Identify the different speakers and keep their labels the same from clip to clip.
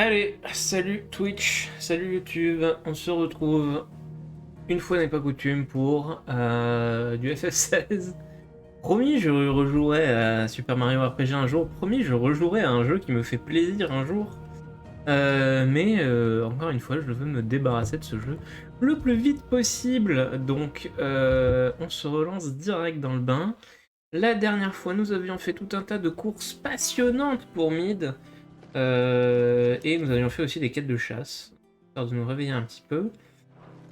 Speaker 1: Allez, salut Twitch, salut YouTube, on se retrouve une fois n'est pas coutume pour du FF16. Promis, je rejouerai à Super Mario RPG un jour, promis, je rejouerai à un jeu qui me fait plaisir un jour. Mais encore une fois, je veux me débarrasser de ce jeu le plus vite possible. Donc, on se relance direct dans le bain. La dernière fois, nous avions fait tout un tas de courses passionnantes pour Mid. Et nous avions fait aussi des quêtes de chasse, histoire de nous réveiller un petit peu.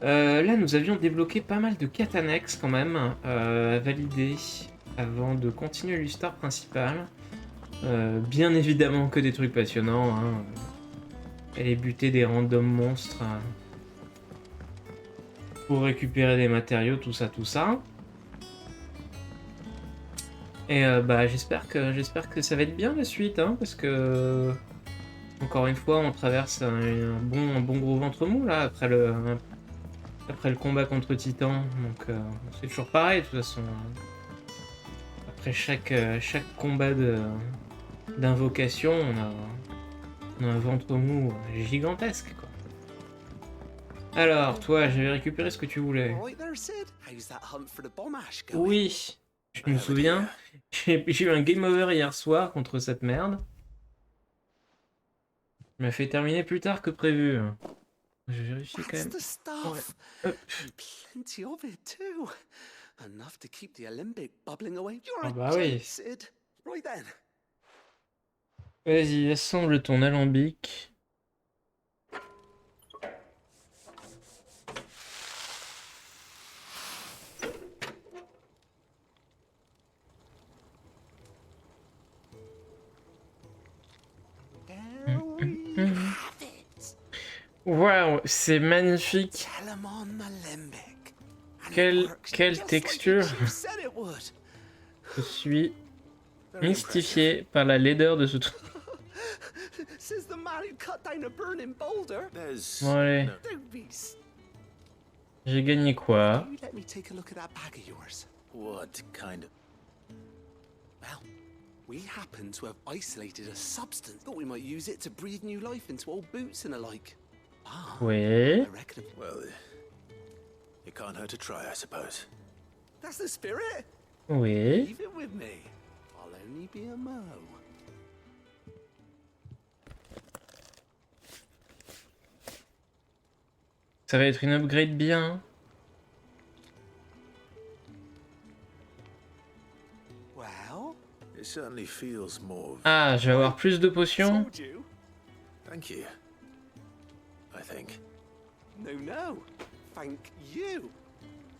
Speaker 1: Là, nous avions débloqué pas mal de quêtes annexes quand même, à valider avant de continuer l'histoire principale. Bien évidemment que des trucs passionnants, hein. Aller buter des random monstres pour récupérer des matériaux, tout ça, tout ça. Et bah j'espère que ça va être bien la suite, hein, parce que encore une fois, on traverse un bon gros ventre mou là après le combat contre Titan. Donc c'est toujours pareil de toute façon. Après chaque combat d'invocation, on a un ventre mou gigantesque quoi. Alors toi, j'avais récupéré ce que tu voulais. Oui, je me souviens. J'ai eu un game over hier soir contre cette merde. Je m'ai fait terminer plus tard que prévu. Je vérifie quand même. Ouais. Ah bah oui. Vas-y, assemble ton alambic. Waouh, c'est magnifique. Quelle texture. Je suis mystifié par la laideur de ce truc. Bon allez. J'ai gagné quoi?
Speaker 2: We happen to have isolated a substance. Thought we might use it to breathe new life into old boots and the like.
Speaker 1: Oui.
Speaker 2: I reckon. Well, it can't hurt to try, I suppose. That's the spirit.
Speaker 1: Oui.
Speaker 2: Leave it with me. I'll only be a mo.
Speaker 1: Ça va être une upgrade bien. Ah, je vais avoir plus de potions.
Speaker 2: Thank you. I think. No. Thank you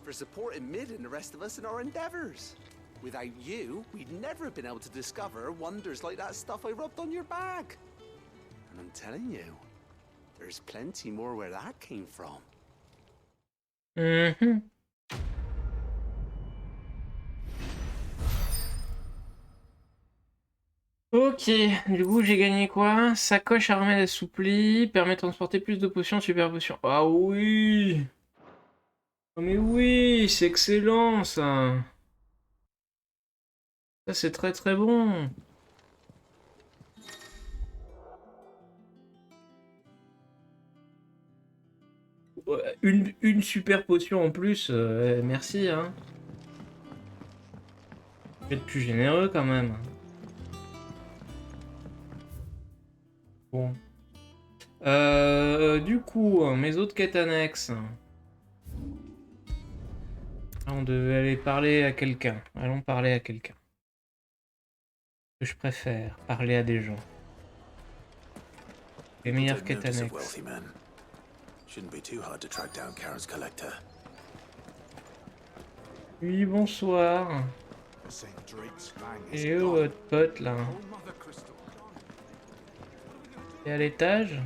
Speaker 2: for supporting Mid and the rest of us in our endeavors. Without you, we'd never have been able to discover wonders like that stuff I rubbed on your bag. And I'm telling you, there's plenty more where that came from.
Speaker 1: Mhm. Ok, du coup j'ai gagné quoi? Sacoche à remède assoupli, permet de transporter plus de potions, super potions. Ah oui! Oh mais oui, c'est excellent ça! Ça c'est très très bon! Une super potion en plus, merci hein. Je vais être plus généreux quand même. Bon. Du coup, mes autres quêtes annexes. On devait aller parler à quelqu'un. Allons parler à quelqu'un. Je préfère parler à des gens. Les meilleures quêtes annexes. Oui, bonsoir. Et où votre pote là? Et à l'étage?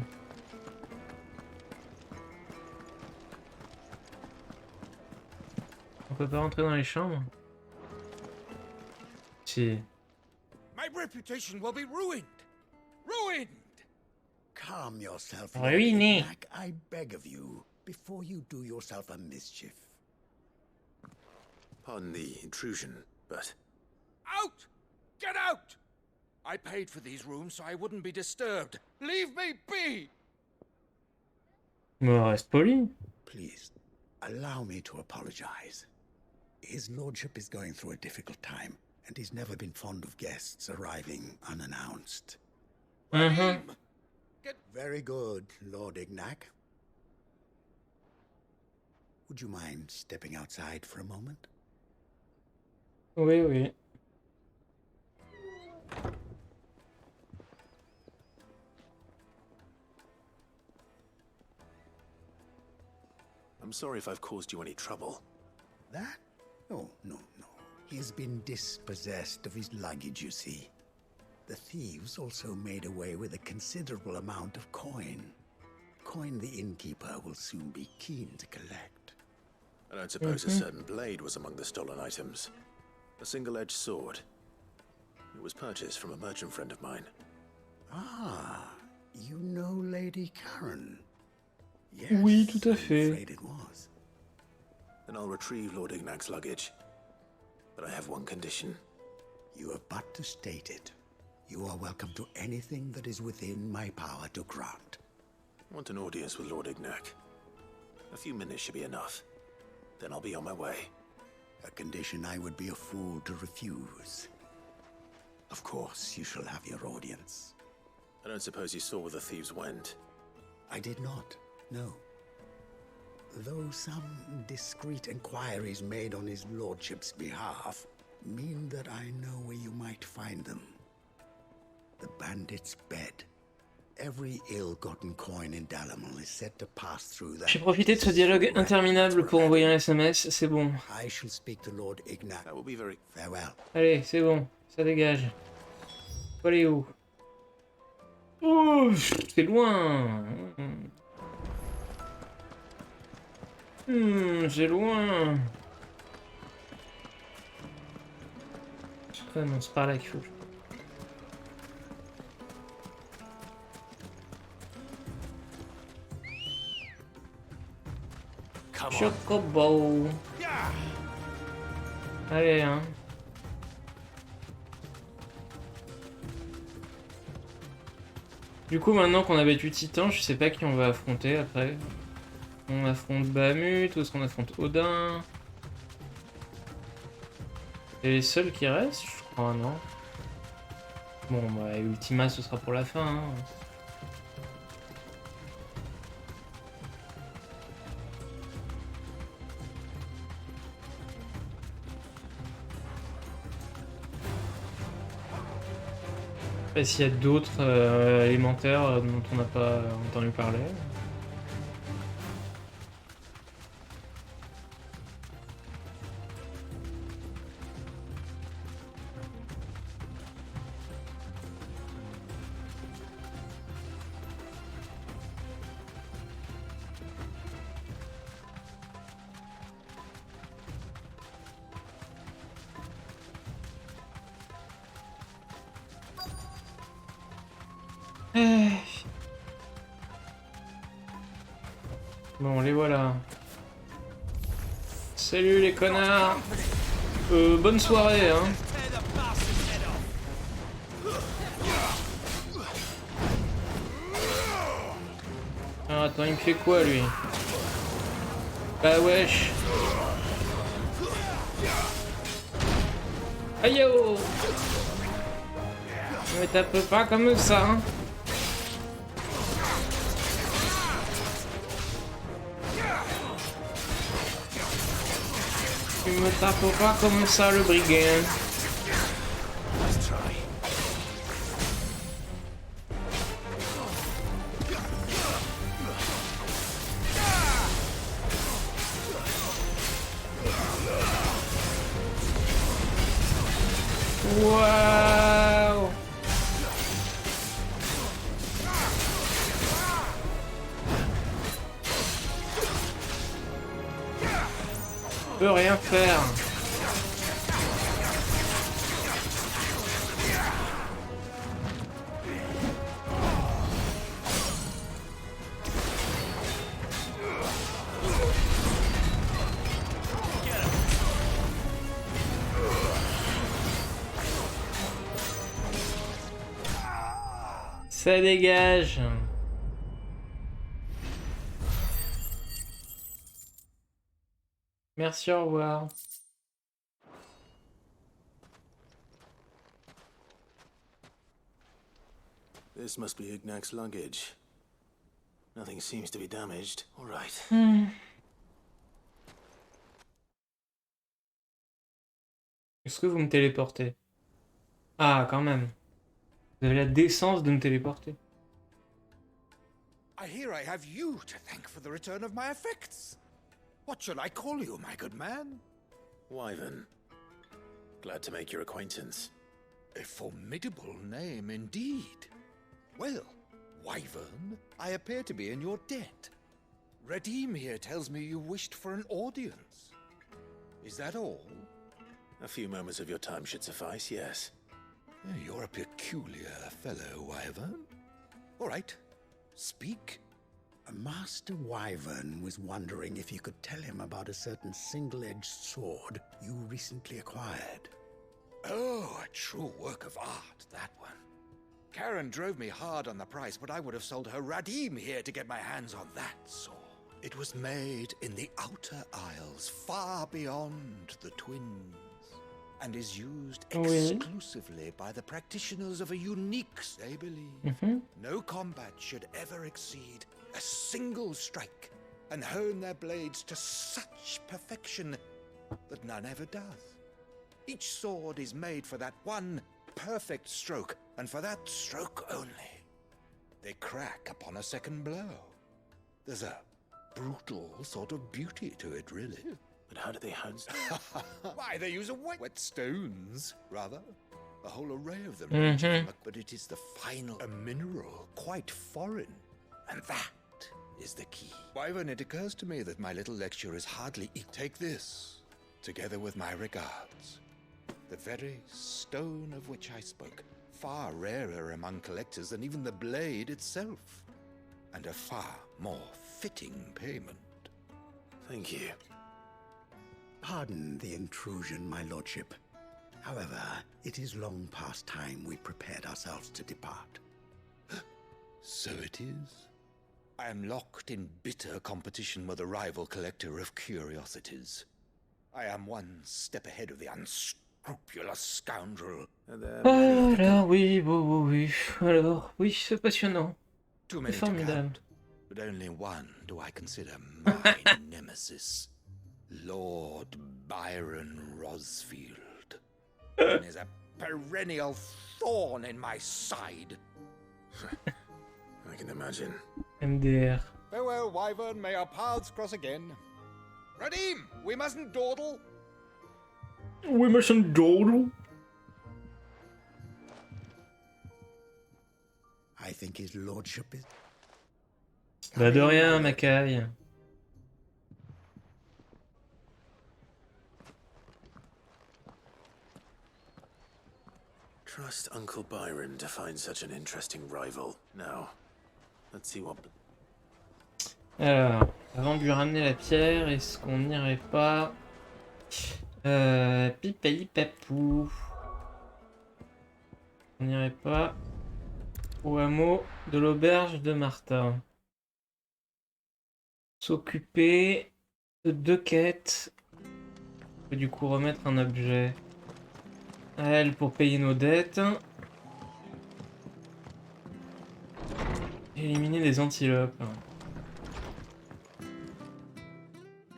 Speaker 1: On peut pas rentrer dans les chambres? Si.
Speaker 3: My reputation will be ruined. Ruined.
Speaker 4: Calm yourself,
Speaker 1: Ruiné.
Speaker 4: Mac, I beg of you, before you do yourself a mischief.
Speaker 2: Pardon the intrusion, but
Speaker 3: Out! Get out! I paid for these rooms so I wouldn't be disturbed. Leave me be!
Speaker 1: Mais reste poli.
Speaker 4: Please, allow me to apologize. His lordship is going through a difficult time, and he's never been fond of guests arriving unannounced.
Speaker 1: Mhm.
Speaker 4: Very good, Lord Ignac. Would you mind stepping outside for a moment?
Speaker 1: Oui, oui.
Speaker 2: I'm sorry if I've caused you any trouble.
Speaker 4: That? Oh, no. He's been dispossessed of his luggage, you see. The thieves also made away with a considerable amount of coin. Coin the innkeeper will soon be keen to collect.
Speaker 2: I don't suppose a certain blade was among the stolen items. A single-edged sword. It was purchased from a merchant friend of mine.
Speaker 4: Ah, you know Lady Karen? Yes,
Speaker 1: Oui, tout à
Speaker 4: I'm
Speaker 1: fait.
Speaker 4: afraid it was.
Speaker 2: Then I'll retrieve Lord Ignac's luggage. But I have one condition.
Speaker 4: You have but to state it. You are welcome to anything that is within my power to grant.
Speaker 2: I want an audience with Lord Ignac. A few minutes should be enough. Then I'll be on my way.
Speaker 4: A condition I would be a fool to refuse. Of course, you shall have your audience.
Speaker 2: I don't suppose you saw where the thieves went.
Speaker 4: I did not, no. Though some discreet inquiries made on his lordship's behalf mean that I know where you might find them. The bandit's bed. Every ill-gotten coin in Dalamon is said to pass through that.
Speaker 1: J'ai profité de ce dialogue interminable pour envoyer un SMS, c'est bon.
Speaker 4: I shall speak to Lord Ignac.
Speaker 2: That will be very...
Speaker 4: Farewell.
Speaker 1: Allez, c'est bon, ça dégage. Faut aller où? Oh, c'est loin. C'est loin. Ah non, c'est par là qu'il faut. Chocobo. Allez, hein. Du coup, maintenant qu'on a battu Titan, je sais pas qui on va affronter après. On affronte Bahamut, ou est-ce qu'on affronte Odin? C'est les seuls qui restent, je crois, non? Bon, bah, Ultima, ce sera pour la fin, hein. Je sais pas s'il y a d'autres élémentaires dont on n'a pas entendu parler. Bon, les voilà. Salut les connards. Bonne soirée, hein. Alors, attends, il me fait quoi, lui? Bah wesh. Aïe oh. Me tape pas comme ça, hein. Tu me tapes pas comme ça, le brigand.
Speaker 2: Let's try.
Speaker 1: Waouh. Je peux rien faire. Ça dégage. Merci, au revoir.
Speaker 2: This must be Ignac's luggage. Nothing seems to be damaged. All right.
Speaker 1: Est-ce que vous me téléportez? Ah, quand même. Vous avez la décence de me téléporter.
Speaker 3: I hear I have you to thank for the return of my effects. What shall I call you, my good man?
Speaker 2: Wyvern. Glad to make your acquaintance.
Speaker 3: A formidable name indeed. Well, Wyvern, I appear to be in your debt. Redeem here tells me you wished for an audience. Is that all?
Speaker 2: A few moments of your time should suffice, yes.
Speaker 3: You're a peculiar fellow, Wyvern. All right, speak.
Speaker 4: Master Wyvern was wondering if you could tell him about a certain single-edged sword you recently acquired.
Speaker 3: Oh, a true work of art, that one. Karen drove me hard on the price, but I would have sold her Radim here to get my hands on that sword. It was made in the Outer Isles, far beyond the Twins, and is used exclusively by the practitioners of a unique, they believe. No combat should ever exceed a single strike, and hone their blades to such perfection that none ever does. Each sword is made for that one perfect stroke, and for that stroke only. They crack upon a second blow. There's a brutal sort of beauty to it, really.
Speaker 2: But how do they house?
Speaker 3: Why, they use whetstones, rather. A whole array of them. Ranging from but it is the final, a mineral, quite foreign. And that is the key. Wyvern, it occurs to me that my little lecture is hardly equal. Take this, together with my regards. The very stone of which I spoke, far rarer among collectors than even the blade itself, and a far more fitting payment.
Speaker 2: Thank you.
Speaker 4: Pardon the intrusion, my lordship. However, it is long past time we prepared ourselves to depart.
Speaker 3: So it is. I am locked in bitter competition with a rival collector of curiosities. I am one step ahead of the unscrupulous scoundrel.
Speaker 1: Alors, oui. Alors, oui, c'est passionnant.
Speaker 3: Too
Speaker 1: C'est
Speaker 3: many to
Speaker 1: formidable.
Speaker 3: count, but only one do I consider my nemesis. Lord Byron Rosfield. And is a perennial thorn in my side.
Speaker 2: I can imagine.
Speaker 1: MDR.
Speaker 3: Farewell, Wyvern. May our paths cross again. Radim, we mustn't dawdle.
Speaker 1: Oui, machin dodo.
Speaker 4: I think his lordship is...
Speaker 1: Bah de rien, Mackay.
Speaker 2: Trust Uncle Byron to find such an interesting rival. Now, let's see what...
Speaker 1: Alors, avant de lui ramener la pierre, est-ce qu'on n'irait pas... Pipaï papou. On n'irait pas au hameau de l'auberge de Martha. S'occuper de 2 quêtes. Et du coup remettre un objet à elle pour payer nos dettes. Et éliminer les antilopes.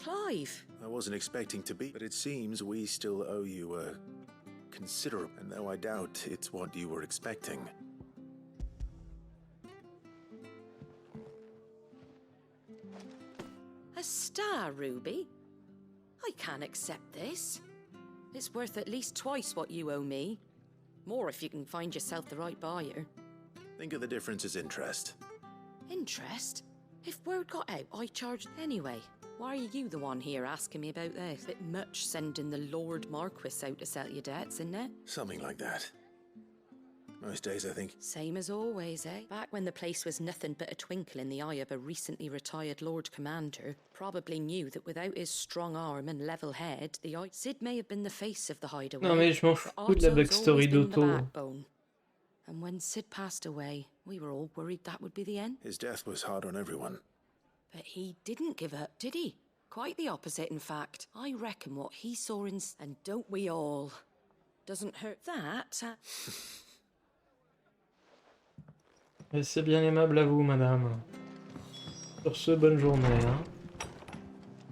Speaker 5: Clive.
Speaker 2: I wasn't expecting to be, but it seems we still owe you a considerable, and though I doubt it's what you were expecting.
Speaker 5: A star, Ruby? I can't accept this. It's worth at least twice what you owe me. More if you can find yourself the right buyer.
Speaker 2: Think of the difference as interest.
Speaker 5: Interest? If word got out, I charged anyway. Why are you the one here asking me about this? Bit much sending the Lord Marquis out to settle your debts, isn't it?
Speaker 2: Something like that. Most days, I think.
Speaker 5: Same as always, eh? Back when the place was nothing but a twinkle in the eye of a recently retired Lord Commander, probably knew that without his strong arm and level head, Sid may have been the face of the hideaway.
Speaker 1: Non mais je m'en fous de la backstory d'Otto.
Speaker 5: And when Sid passed away, we were all worried that would be the end.
Speaker 2: His death was hard on everyone.
Speaker 5: But he didn't give up, did he? Quite the opposite, in fact. I reckon what he saw in... And don't we all? Doesn't hurt that.
Speaker 1: C'est bien aimable à vous, madame. Sur ce, bonne journée. Hein.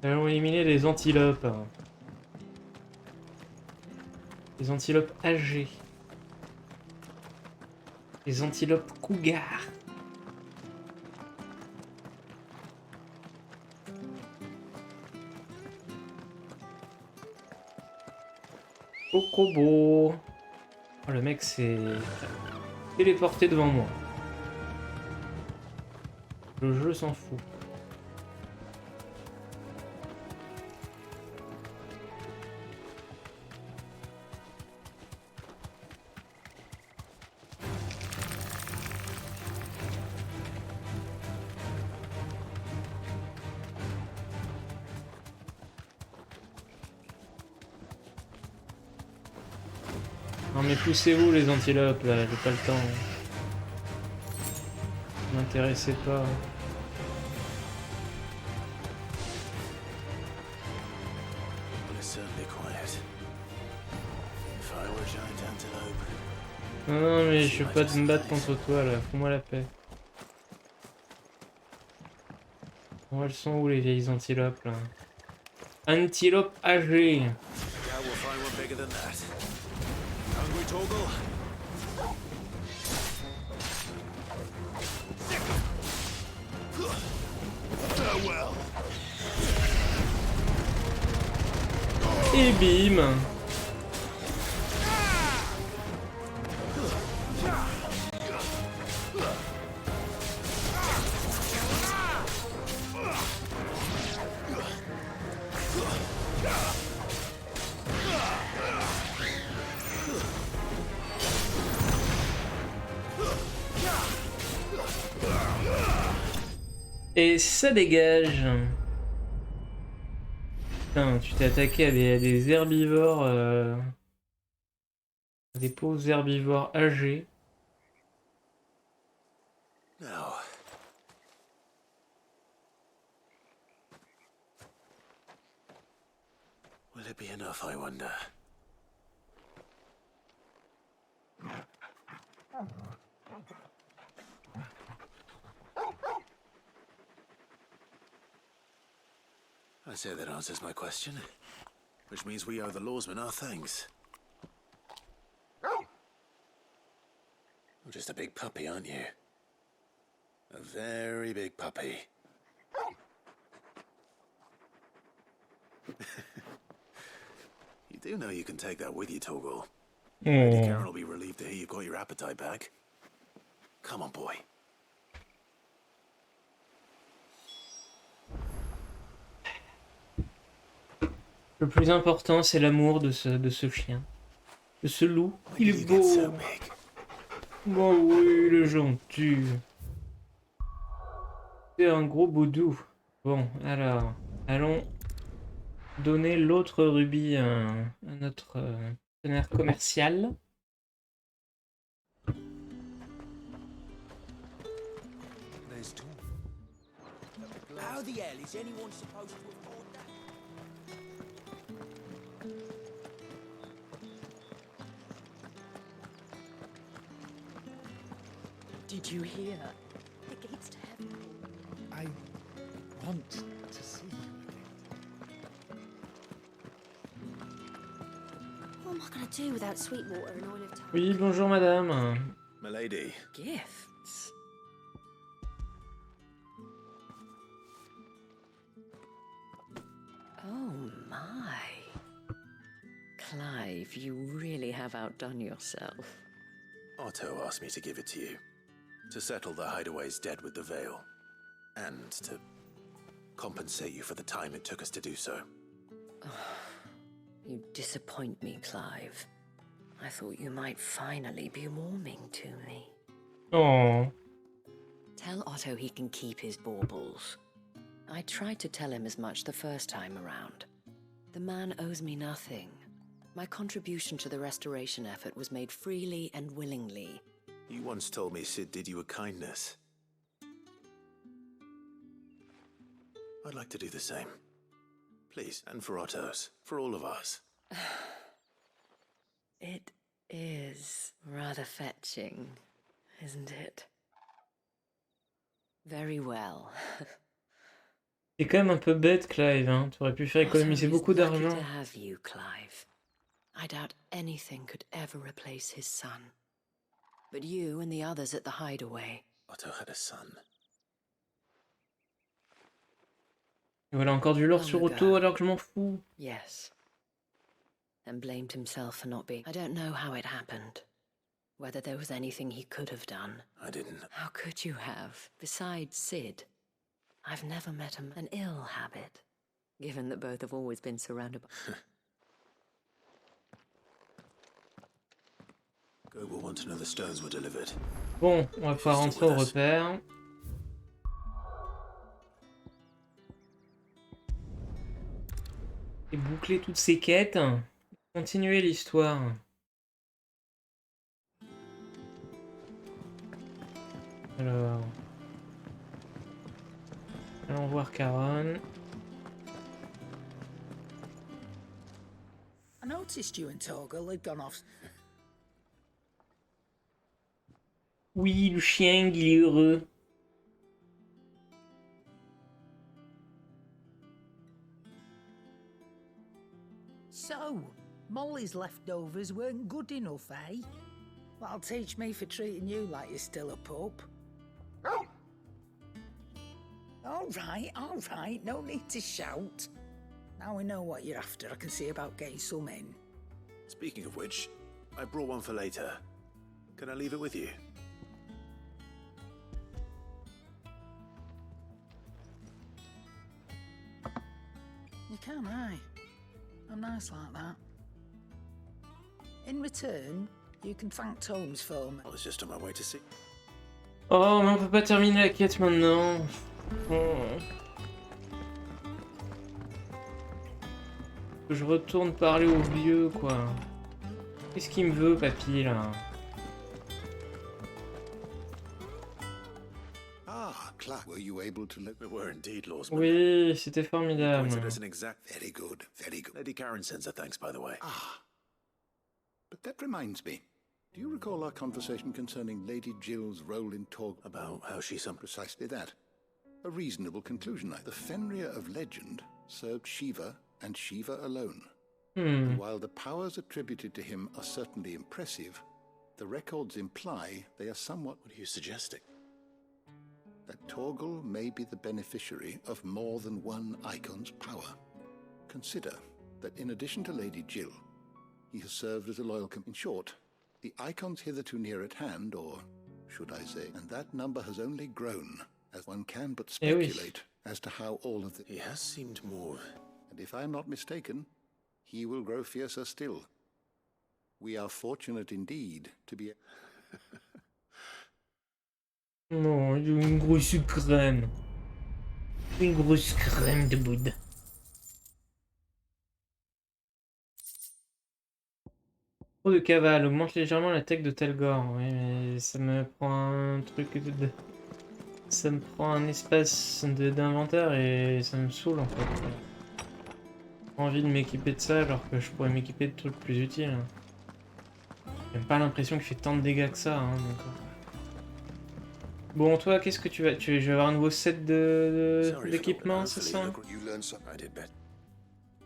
Speaker 1: Allons éliminer les antilopes. Les antilopes âgées. Les antilopes cougars. Chocobo. Oh, le mec s'est téléporté devant moi. Le jeu s'en fout. Non mais poussez-vous les antilopes là, j'ai pas le temps. Ne m'intéressez pas. Non, non, mais je vais pas me battre contre toi là, fous-moi la paix. Bon, elles sont où les vieilles antilopes là? Antilope âgée. Et bim. Et ça dégage. Putain, tu t'es attaqué à des herbivores, à des pauvres herbivores âgés.
Speaker 2: Now. Will it be enough, I wonder? I say that answers my question, which means we owe the lawsmen our thanks. You're just a big puppy, aren't you? A very big puppy. You do know you can take that with you, Torgal. Lady Karen will be relieved to hear you've got your appetite back. Come on, boy.
Speaker 1: Le plus important, c'est l'amour de ce chien. De ce loup. Il est beau. Oh oui, il est gentil. C'est un gros boudou. Bon, alors, allons donner l'autre rubis à notre partenaire commercial.
Speaker 6: How the hell is anyone supposed to afford that?
Speaker 5: Did you hear? The gates to heaven.
Speaker 4: I want to see you again.
Speaker 7: What am I going to do without Sweetwater and Oil of Time?
Speaker 1: Oui, bonjour madame.
Speaker 2: Milady.
Speaker 5: Gifts? Oh my. Clive, you really have outdone yourself.
Speaker 2: Otto asked me to give it to you. To settle the hideaway's debt with the Veil. And to compensate you for the time it took us to do so.
Speaker 5: You disappoint me, Clive. I thought you might finally be warming to me.
Speaker 1: Oh.
Speaker 5: Tell Otto he can keep his baubles. I tried to tell him as much the first time around. The man owes me nothing. My contribution to the restoration effort was made freely and willingly.
Speaker 2: You once told me Sid did you a kindness. I'd like to do the same. Please, and for Otto's, for all of us.
Speaker 5: It is rather fetching, isn't it? Very well.
Speaker 1: C'est quand même un peu bête, Clive, hein. Tu aurais pu faire économiser
Speaker 5: Otto is
Speaker 1: beaucoup
Speaker 5: lucky
Speaker 1: d'argent.
Speaker 5: to have you, Clive. I doubt anything could ever replace his son. But you and the others at the hideaway.
Speaker 2: Otto had a son.
Speaker 1: Et voilà encore du lore
Speaker 5: Long
Speaker 1: sur
Speaker 5: ago.
Speaker 1: Otto alors que je m'en fous.
Speaker 5: Yes. And blamed himself for not being. I don't know how it happened. Whether there was anything he could have done.
Speaker 2: I didn't.
Speaker 5: How could you have? Besides Sid, I've never met an ill habit, given that both have always been surrounded by...
Speaker 2: Go will want to know the stones were delivered.
Speaker 1: Bon, on va pas rentrer au repère. Et boucler toutes ces quêtes. Continuer l'histoire. Alors... Allons voir Caron.
Speaker 6: I noticed you and Torgal had gone off.
Speaker 1: Oui, le chien, il est heureux.
Speaker 6: So, Molly's leftovers weren't good enough, eh? That'll teach me for treating you like you're still a pup. All right, no need to shout. Now we know what you're after, I can see about getting some in.
Speaker 2: Speaking of which, I brought one for later. Can I leave it with you?
Speaker 6: You can, aye. I'm nice like that. In return, you can thank Tomes for me.
Speaker 2: I was just on my way to see.
Speaker 1: Oh, mais on peut pas terminer la quête maintenant. Oh. Que je retourne parler au vieux, quoi. Qu'est-ce qu'il me veut, papy, là?
Speaker 4: Ah, Clark, were you able to let...
Speaker 2: We were indeed, Lawsman.
Speaker 1: Oui, c'était formidable.
Speaker 2: Pointed us an exact.
Speaker 4: Very good, very good.
Speaker 2: Lady Karen sends her thanks, by the way.
Speaker 4: Ah. But that reminds me. Do you recall our conversation concerning Lady Jill's role in talk
Speaker 2: About how she
Speaker 4: precisely that? A reasonable conclusion. The Fenrir of legend served Shiva and Shiva alone. And while the powers attributed to him are certainly impressive, the records imply they are somewhat...
Speaker 2: What are you suggesting?
Speaker 4: That Torgal may be the beneficiary of more than one icon's power. Consider that in addition to Lady Jill, he has served as a loyal... In short, the icons hitherto near at hand, or should I say, and that number has only grown, as one can but speculate as to how all of the...
Speaker 2: He has seemed more...
Speaker 4: And if I am not mistaken, he will grow fiercer still. We are fortunate indeed to be...
Speaker 1: Non, il a une grosse crème. Une grosse crème de Bouddha. Trop de cavale, augmente légèrement la tech de Telgor. Oui, mais ça me prend un truc de... Ça me prend un espace d'inventaire et ça me saoule en fait. J'ai pas envie de m'équiper de ça alors que je pourrais m'équiper de trucs plus utiles. J'ai même pas l'impression qu'il fait tant de dégâts que ça. Hein, donc... Bon, toi, qu'est-ce que tu vas... Je vais avoir un nouveau set d'équipement, c'est ça?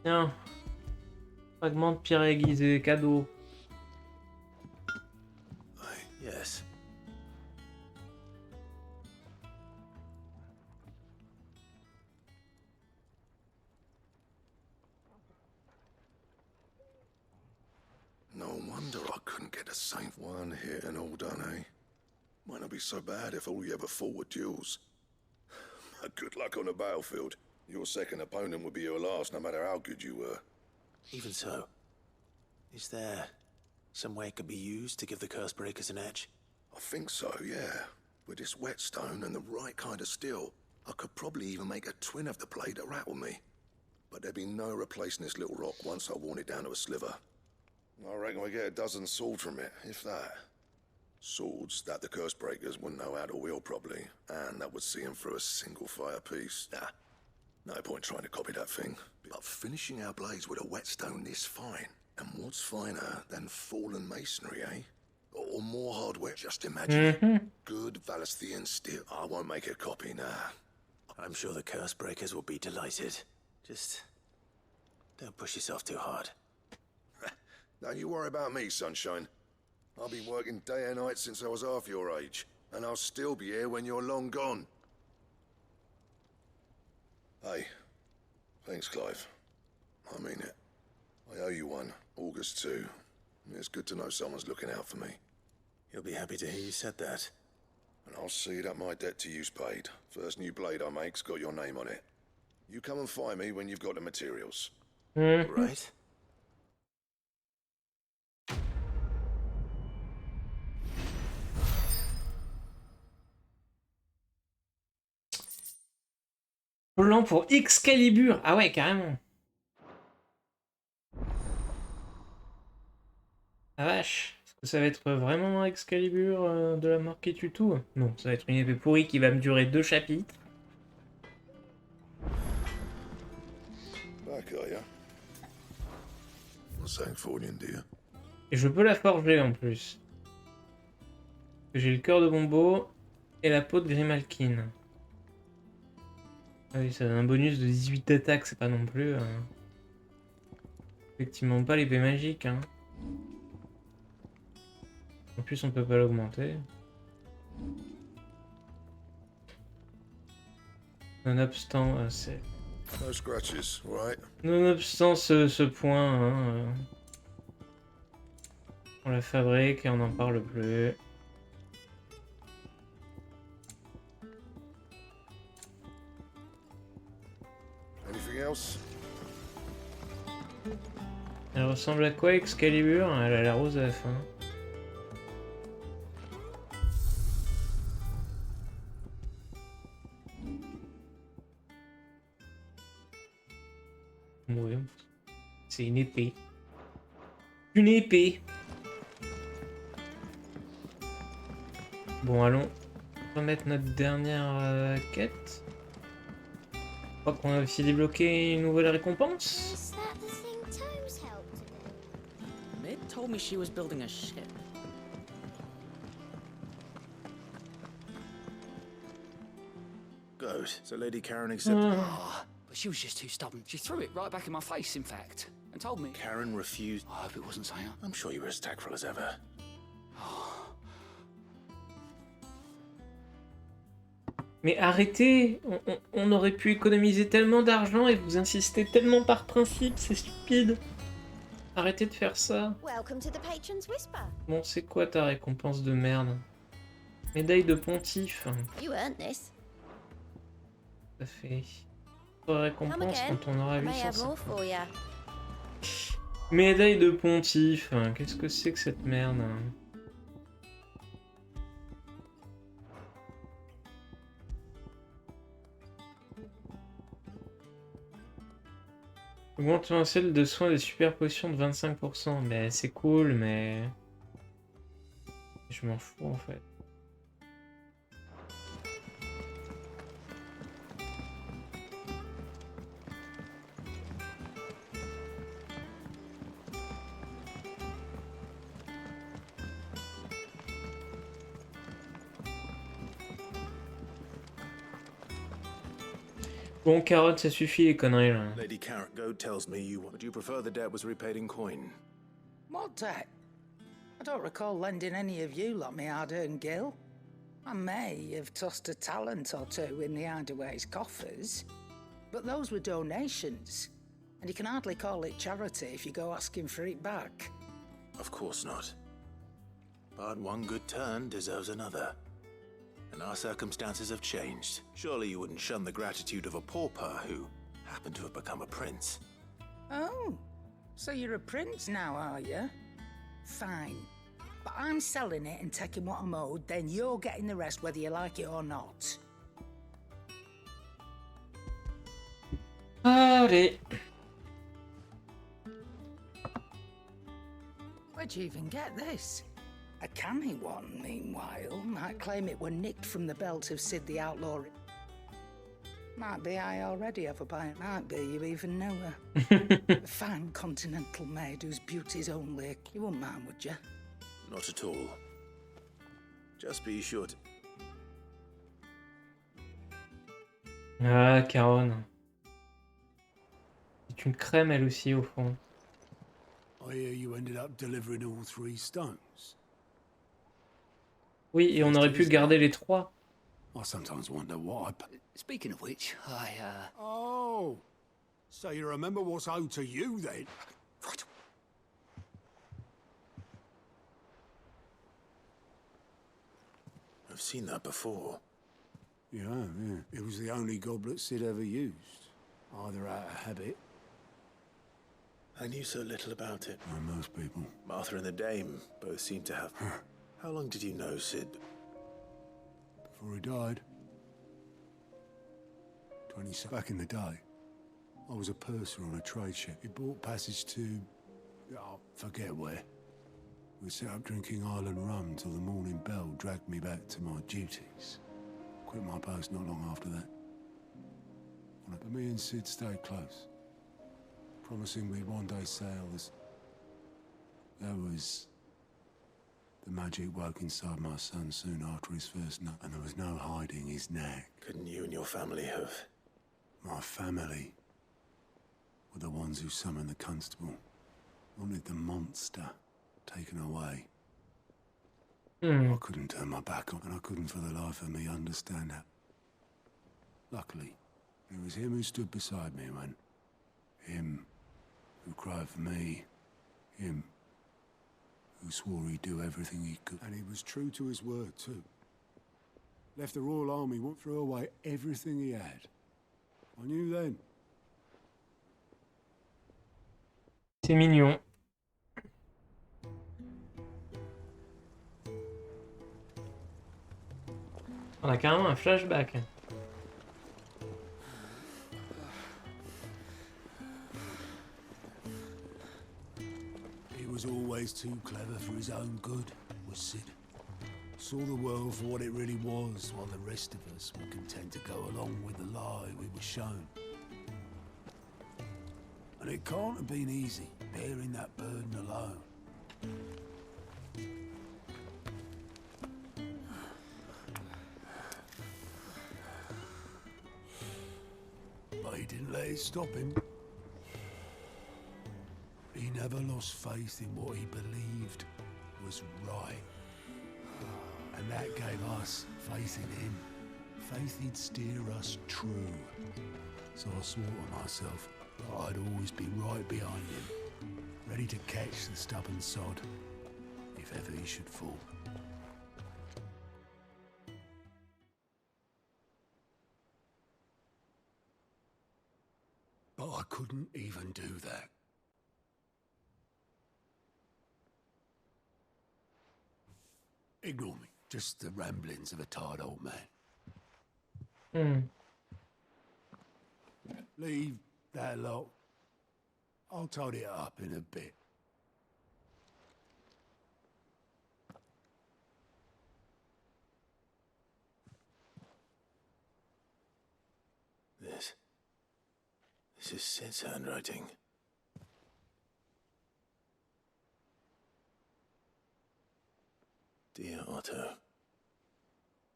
Speaker 1: Tiens. Fragment de pierre aiguisée, cadeau.
Speaker 2: Yes.
Speaker 8: No wonder I couldn't get a safe one hit and all done, eh? Might not be so bad if all you ever fought were duels. But good luck on the battlefield. Your second opponent would be your last, no matter how good you were.
Speaker 2: Even so, is there some way it could be used to give the curse breakers an edge?
Speaker 8: I think so, yeah. With this whetstone and the right kind of steel, I could probably even make a twin of the blade that rattled me. But there'd be no replacing this little rock once I worn it down to a sliver. I reckon we get a dozen swords from it, if that. Swords that the curse breakers wouldn't know how to wield properly, and that would see them through a single fire piece. Nah, no point trying to copy that thing. But finishing our blades with a whetstone this fine, and what's finer than fallen masonry, eh? Or more hardware, just imagine it. Good Valesthian steel. I won't make a copy, nah.
Speaker 2: I'm sure the curse breakers will be delighted. Just don't push yourself too hard.
Speaker 8: Don't you worry about me, sunshine. I've been working day and night since I was half your age, and I'll still be here when you're long gone. Hey, thanks, Clive. I mean it. I owe you one, August too. It's good to know someone's looking out for me.
Speaker 2: You'll be happy to hear you said that.
Speaker 8: And I'll see that my debt to you's paid. First new blade I make's got your name on it. You come and find me when you've got the materials.
Speaker 2: Right?
Speaker 1: Plan pour Excalibur. Ah ouais, carrément. Ah vache. Est-ce que ça va être vraiment Excalibur de la mort qui tue tout? Non, ça va être une épée pourrie qui va me durer 2 chapitres.
Speaker 8: Back, are ya? What's that for you, dear?
Speaker 1: Et je peux la forger en plus. J'ai le cœur de Bombo et la peau de Grimalkin. Ah oui, ça donne un bonus de 18 d'attaque, c'est pas non plus... Effectivement pas l'épée magique, hein. En plus on peut pas l'augmenter. Nonobstant, c'est...
Speaker 8: No scratches, right?
Speaker 1: Nonobstant ce point, hein, on la fabrique et on n'en parle plus.
Speaker 8: Anything else?
Speaker 1: Elle ressemble à quoi Excalibur? Elle a la rose à la fin. Ouais, c'est une épée. Une épée. Bon, allons remettre notre dernière quête. Je crois qu'on a aussi débloqué une nouvelle récompense.
Speaker 7: Is that the thing Tomes helped to do?
Speaker 9: Mid told me she was building a ship.
Speaker 2: Good. So Lady Karen accepted.
Speaker 9: Ah, but she was just too stubborn. She threw it right back in my face, in fact, and told me.
Speaker 2: Karen refused.
Speaker 9: I hope it wasn't Saya.
Speaker 2: I'm sure you were as tactful as ever.
Speaker 1: Mais arrêtez, on aurait pu économiser tellement d'argent et vous insistez tellement par principe, c'est stupide. Arrêtez de faire ça.
Speaker 7: Welcome to the Patron's Whisper.
Speaker 1: Bon, c'est quoi ta récompense de merde? Médaille de pontife.
Speaker 7: You earned this.
Speaker 1: Ça fait... récompense quand on aura
Speaker 7: I may have
Speaker 1: 800.
Speaker 7: more for ya.
Speaker 1: Médaille de pontife. Qu'est-ce que c'est que cette merde? Augmente potentiel de soins des super potions de 25%. Mais c'est cool, mais... Je m'en fous en fait. Bon, carotte, ça suffit les conneries là.
Speaker 2: Lady Karen Goad tells me you would you prefer the debt was repaid in coin?
Speaker 6: What debt? I don't recall lending any of you like me hard-earned gil. I may have tossed a talent or two in the Hideaway's coffers, but those were donations, and you can hardly call it charity if you go asking for it back.
Speaker 2: Of course not. But one good turn deserves another. And our circumstances have changed. Surely you wouldn't shun the gratitude of a pauper who happened to have become a prince.
Speaker 6: Oh, so you're a prince now, are you? Fine. But I'm selling it and taking what I'm owed, then you're getting the rest whether you like it or not.
Speaker 1: Allez.
Speaker 6: Where'd you even get this? A canny one, meanwhile, might claim it were nicked from the belt of Sid the Outlaw. Might be I already have a bite. Might be you even know her. A fine continental maid whose beauty's only... You wouldn't mind, would you?
Speaker 2: Not at all. Just be sure to...
Speaker 1: Ah, Caronne. C'est une crème elle aussi au fond.
Speaker 10: I hear you ended up delivering all 3 stones.
Speaker 1: Oui, et on aurait pu garder les 3.
Speaker 10: I sometimes wonder what I...
Speaker 9: Speaking of which,
Speaker 10: Oh! So you remember what's owed to you, then?
Speaker 2: Right. I've seen that before.
Speaker 10: Yeah. It was the only goblet Sid ever used. Either out of habit...
Speaker 2: I knew so little about it.
Speaker 10: Like most people.
Speaker 2: Martha and the Dame both seem to have... How long did you know Sid?
Speaker 10: Before he died. 20 back in the day. I was a purser on a trade ship. He bought passage to... I forget where. We set up drinking island rum till the morning bell dragged me back to my duties. Quit my post not long after that. But me and Sid stayed close. Promising we'd one day sail as... There was... The magic woke inside my son soon after his first nut, and there was no hiding his knack.
Speaker 2: Couldn't you and your family have...
Speaker 10: My family were the ones who summoned the constable. Wanted the monster taken away. I couldn't turn my back on, and I couldn't for the life of me understand that. Luckily, it was him who stood beside me when... Him who cried for me. Him who swore he'd do everything he could. And he was true to his word, too. Left the Royal Army, threw away everything he had. I knew then.
Speaker 1: C'est mignon. On a carrément un flashback.
Speaker 10: He was always too clever for his own good, was Sid. Saw the world for what it really was, while the rest of us were content to go along with the lie we were shown. And it can't have been easy, bearing that burden alone. But he didn't let it stop him. He never lost faith in what he believed was right. And that gave us faith in him. Faith he'd steer us true. So I swore to myself that I'd always be right behind him, ready to catch the stubborn sod, if ever he should fall. But I couldn't even do that. Ignore me. Just the ramblings of a tired old man. Leave that lot. I'll tidy it up in a bit.
Speaker 2: This is Sid's handwriting. Dear Otto.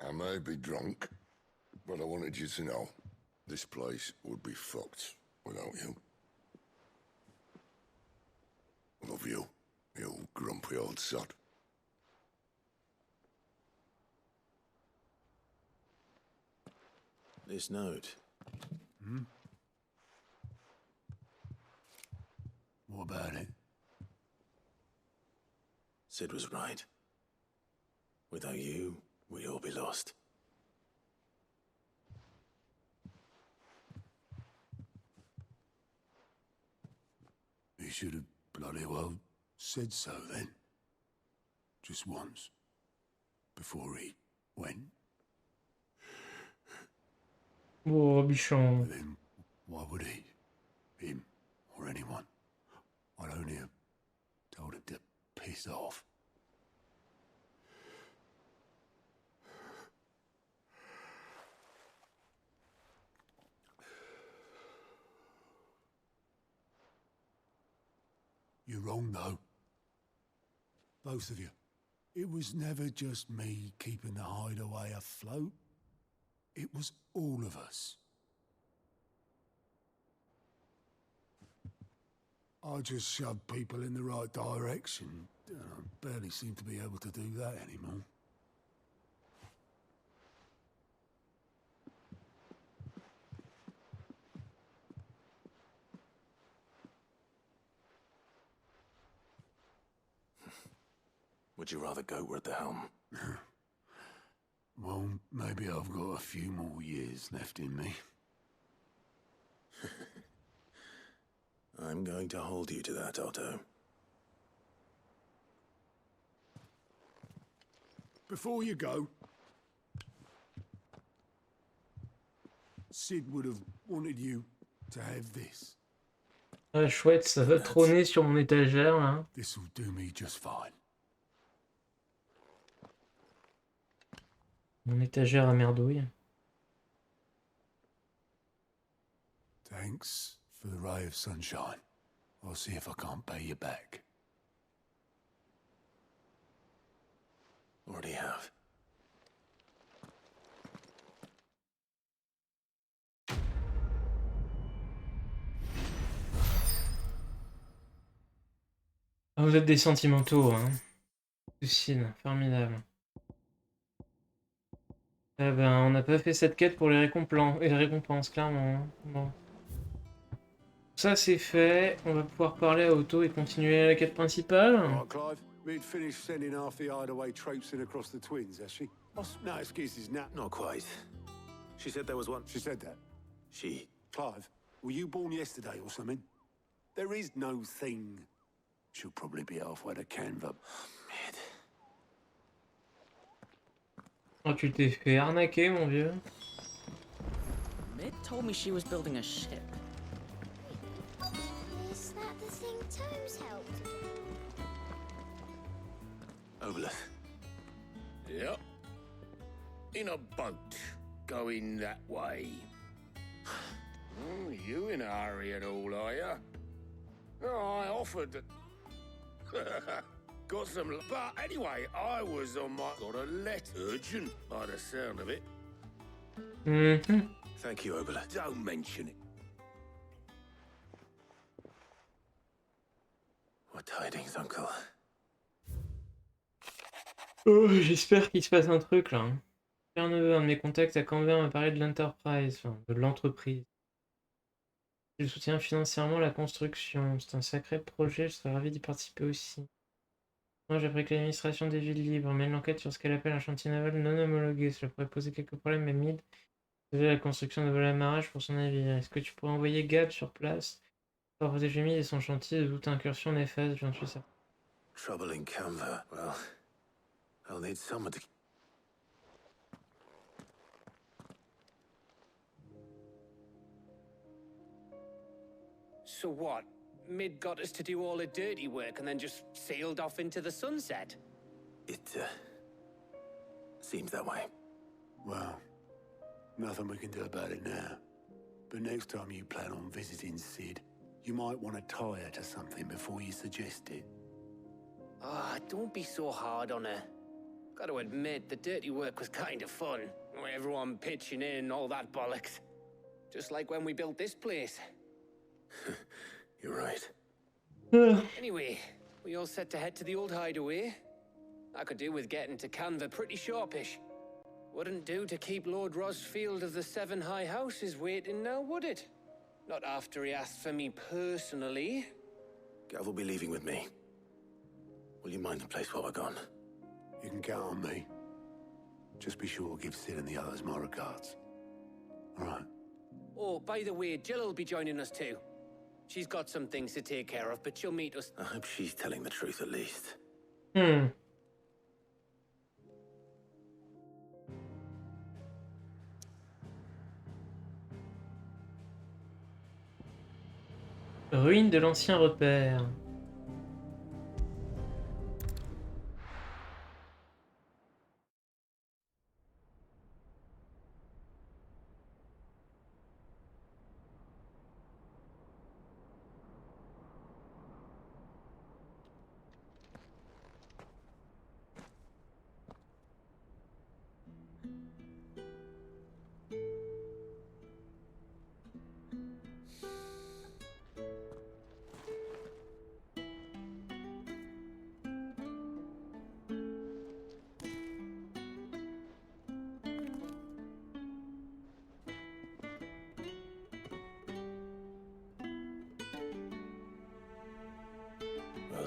Speaker 8: I may be drunk, but I wanted you to know this place would be fucked without you. Love you, you grumpy old sod.
Speaker 2: This note.
Speaker 10: What about it?
Speaker 2: Sid was right. Without you, we'd all be lost.
Speaker 10: He should have bloody well said so then. Just once. Before he went.
Speaker 1: Oh, bichon.
Speaker 10: But then, why would he? Him, or anyone? I'd only have told him to piss off. wrong, though. Both of you. It was never just me keeping the hideaway afloat. It was all of us. I just shoved people in the right direction. I barely seem to be able to do that anymore.
Speaker 8: Would you rather go at the helm?
Speaker 10: Well, maybe I've got a few more years left in me.
Speaker 8: I'm going to hold you to that, Otto.
Speaker 10: Before you go, Sid would have wanted you to have this.
Speaker 1: Ah, chouette, ça va trôner sur mon étagère, là.
Speaker 10: This'll do me just fine.
Speaker 1: Mon étagère à merdouille.
Speaker 10: Thanks for the ray of sunshine. I'll see if I can't pay you back.
Speaker 8: Already have.
Speaker 1: Ah, vous êtes des sentimentaux, hein. Lucide, formidable. Eh ben, on n'a pas fait cette quête pour les récompenses, clairement. Bon. Ça, c'est fait. On va pouvoir parler à Otto et continuer la quête principale.
Speaker 10: Right, Clive. We'd finished sending half the hideaway traipsing across the twins, has she? No excuses, nah.
Speaker 8: Not quite. She said there was one.
Speaker 10: She said that.
Speaker 8: She.
Speaker 10: Clive, were you born yesterday or something? There is no thing. She'll probably be halfway to Canva.
Speaker 8: Mid.
Speaker 1: Oh, tu t'es fait arnaquer, mon vieux.
Speaker 11: Mid told me she was building a ship.
Speaker 7: Is that the thing Tomes helped?
Speaker 8: Obolus.
Speaker 3: Yep. In a boat, going that way. Oh, you in a hurry at all, are you? No, I offered. Got some, but anyway, I was on my. Got a letter. Urgent, by the sound of it.
Speaker 1: Mhm.
Speaker 8: Thank you, Obolus.
Speaker 3: Don't mention it.
Speaker 8: What tidings, Uncle?
Speaker 1: Oh, j'espère qu'il se passe un truc, là. Père Neveu, un de mes contacts à Canberra m'a parlé de l'Enterprise, enfin, de l'entreprise. Il soutient financièrement la construction. C'est un sacré projet, je serais ravi d'y participer aussi. Moi, j'ai appris que l'administration des villes libres mène l'enquête sur ce qu'elle appelle un chantier naval non homologué. Cela pourrait poser quelques problèmes, mais Mid faisait la construction de vols amarrage pour son navire. Est-ce que tu pourrais envoyer Gab sur place pour protéger Mid et son chantier de toute incursion néfaste, j'en suis certain.
Speaker 8: Trouble in Canva. Well, I'll need someone to.
Speaker 9: So what? Mid got us to do all the dirty work and then just sailed off into the sunset?
Speaker 8: It, seems that way.
Speaker 10: Well, nothing we can do about it now. But next time you plan on visiting Sid, you might want to tie her to something before you suggest it.
Speaker 9: Ah, don't be so hard on her. Gotta admit, the dirty work was kind of fun. Everyone pitching in and all that bollocks. Just like when we built this place.
Speaker 8: You're right.
Speaker 9: Anyway, we all set to head to the old hideaway. I could do with getting to Canva pretty sharpish. Wouldn't do to keep Lord Rosfield of the Seven High Houses waiting now, would it? Not after he asked for me personally.
Speaker 8: Gav will be leaving with me. Will you mind the place while we're gone?
Speaker 10: You can count on me. Just be sure to give Sid and the others my regards. All right.
Speaker 9: Oh, by the way, Jill will be joining us too. She's got some things to take care of, but she'll meet us.
Speaker 8: I hope she's telling the truth at least.
Speaker 1: Ruine de l'ancien repère.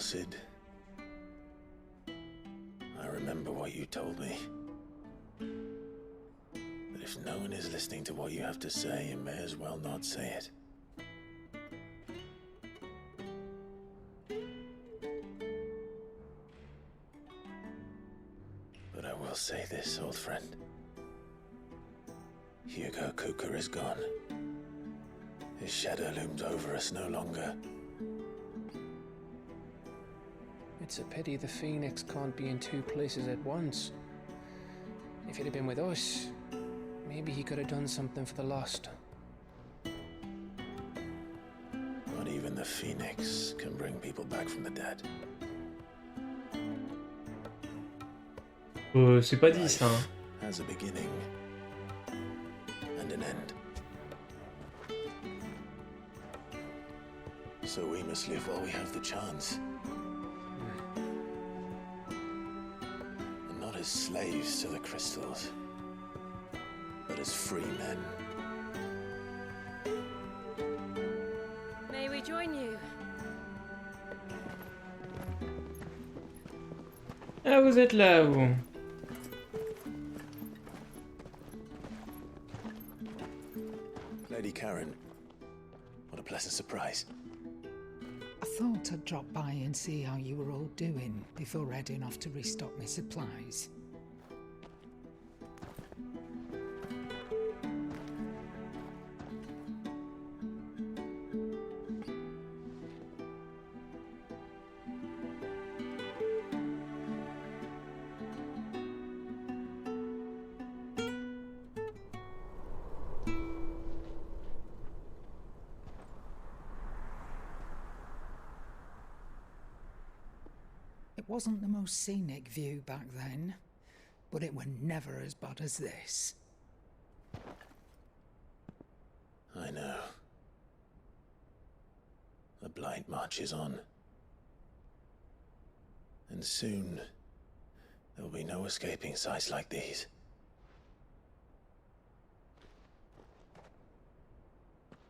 Speaker 2: Cid. I remember what you told me. That if no one is listening to what you have to say, you may as well not say it. But I will say this, old friend. Hugo Kuka is gone. His shadow looms over us no longer.
Speaker 9: It's a pity the Phoenix can't be in two places at once. If he'd have been with us, maybe he could have done something for the lost.
Speaker 2: Not even the Phoenix can bring people back from the dead.
Speaker 1: C'est pas dit ça. Hein.
Speaker 2: Has a beginning and an end. So we must live while we have the chance. And not as slaves to the crystals, but as free men.
Speaker 7: May we join you?
Speaker 1: Ah, vous êtes là, vous.
Speaker 2: Lady Karen, what a pleasant surprise.
Speaker 6: I thought I'd drop by and see how you were all doing before heading off to restock my supplies. It wasn't the most scenic view back then, but it were never as bad as this.
Speaker 2: I know. The blight marches on. And soon, there will be no escaping sights like these.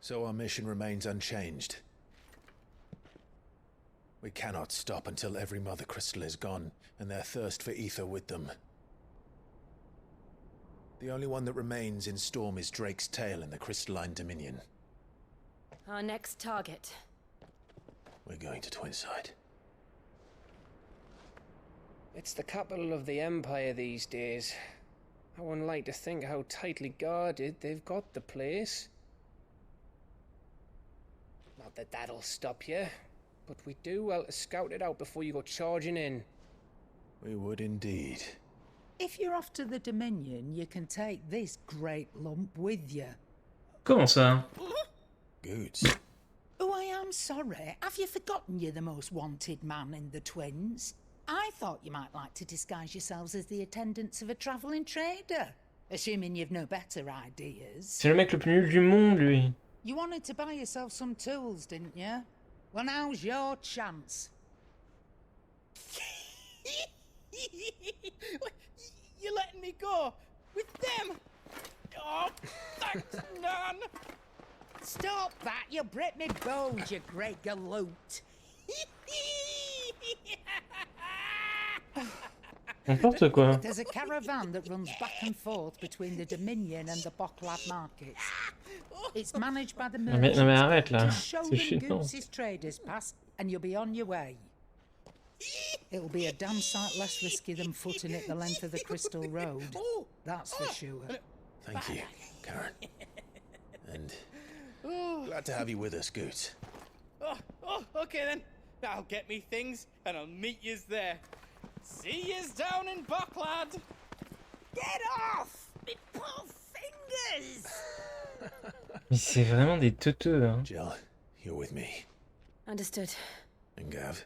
Speaker 2: So our mission remains unchanged. We cannot stop until every Mother Crystal is gone, and their thirst for ether with them. The only one that remains in Storm is Drake's Tail in the Crystalline Dominion.
Speaker 7: Our next target.
Speaker 2: We're going to Twinside.
Speaker 9: It's the capital of the Empire these days. I wouldn't like to think how tightly guarded they've got the place. Not that that'll stop you, but we do well to scout it out before you go charging in.
Speaker 2: We would indeed.
Speaker 6: If you're off to the Dominion, you can take this great lump with you.
Speaker 1: Comment ça?
Speaker 2: Goods.
Speaker 6: Oh, I am sorry. Have you forgotten you're the most wanted man in the Twins? I thought you might like to disguise yourselves as the attendants of a travelling trader, assuming you've no better ideas.
Speaker 1: C'est le mec le plus nul du monde, lui.
Speaker 6: You wanted to buy yourself some tools, didn't you? Well, now's your chance.
Speaker 12: You're letting me go? With them? Oh, thanks, Nan!
Speaker 6: Stop that! You'll break me bones, you great galoot!
Speaker 1: N'importe quoi.
Speaker 6: There's a caravan that runs back and forth between the Dominion and the Bocklad markets. It's managed by the merchants.
Speaker 1: Non mais arrête là,
Speaker 6: Just show
Speaker 1: c'est
Speaker 6: them
Speaker 1: chiant.
Speaker 6: Goose's traders pass and you'll be on your way. It'll be a damn sight less risky than footing it the length of the Crystal Road. That's for sure.
Speaker 2: Thank you, Karen. And glad to have you with us, Goots.
Speaker 12: Oh, okay then. I'll get me things and I'll meet yous there. See yous down in Bocklad.
Speaker 6: Get off! Me poor fingers!
Speaker 1: Mais c'est vraiment des teuteux, hein.
Speaker 2: Jill, you're with me.
Speaker 7: Understood.
Speaker 2: And Gav,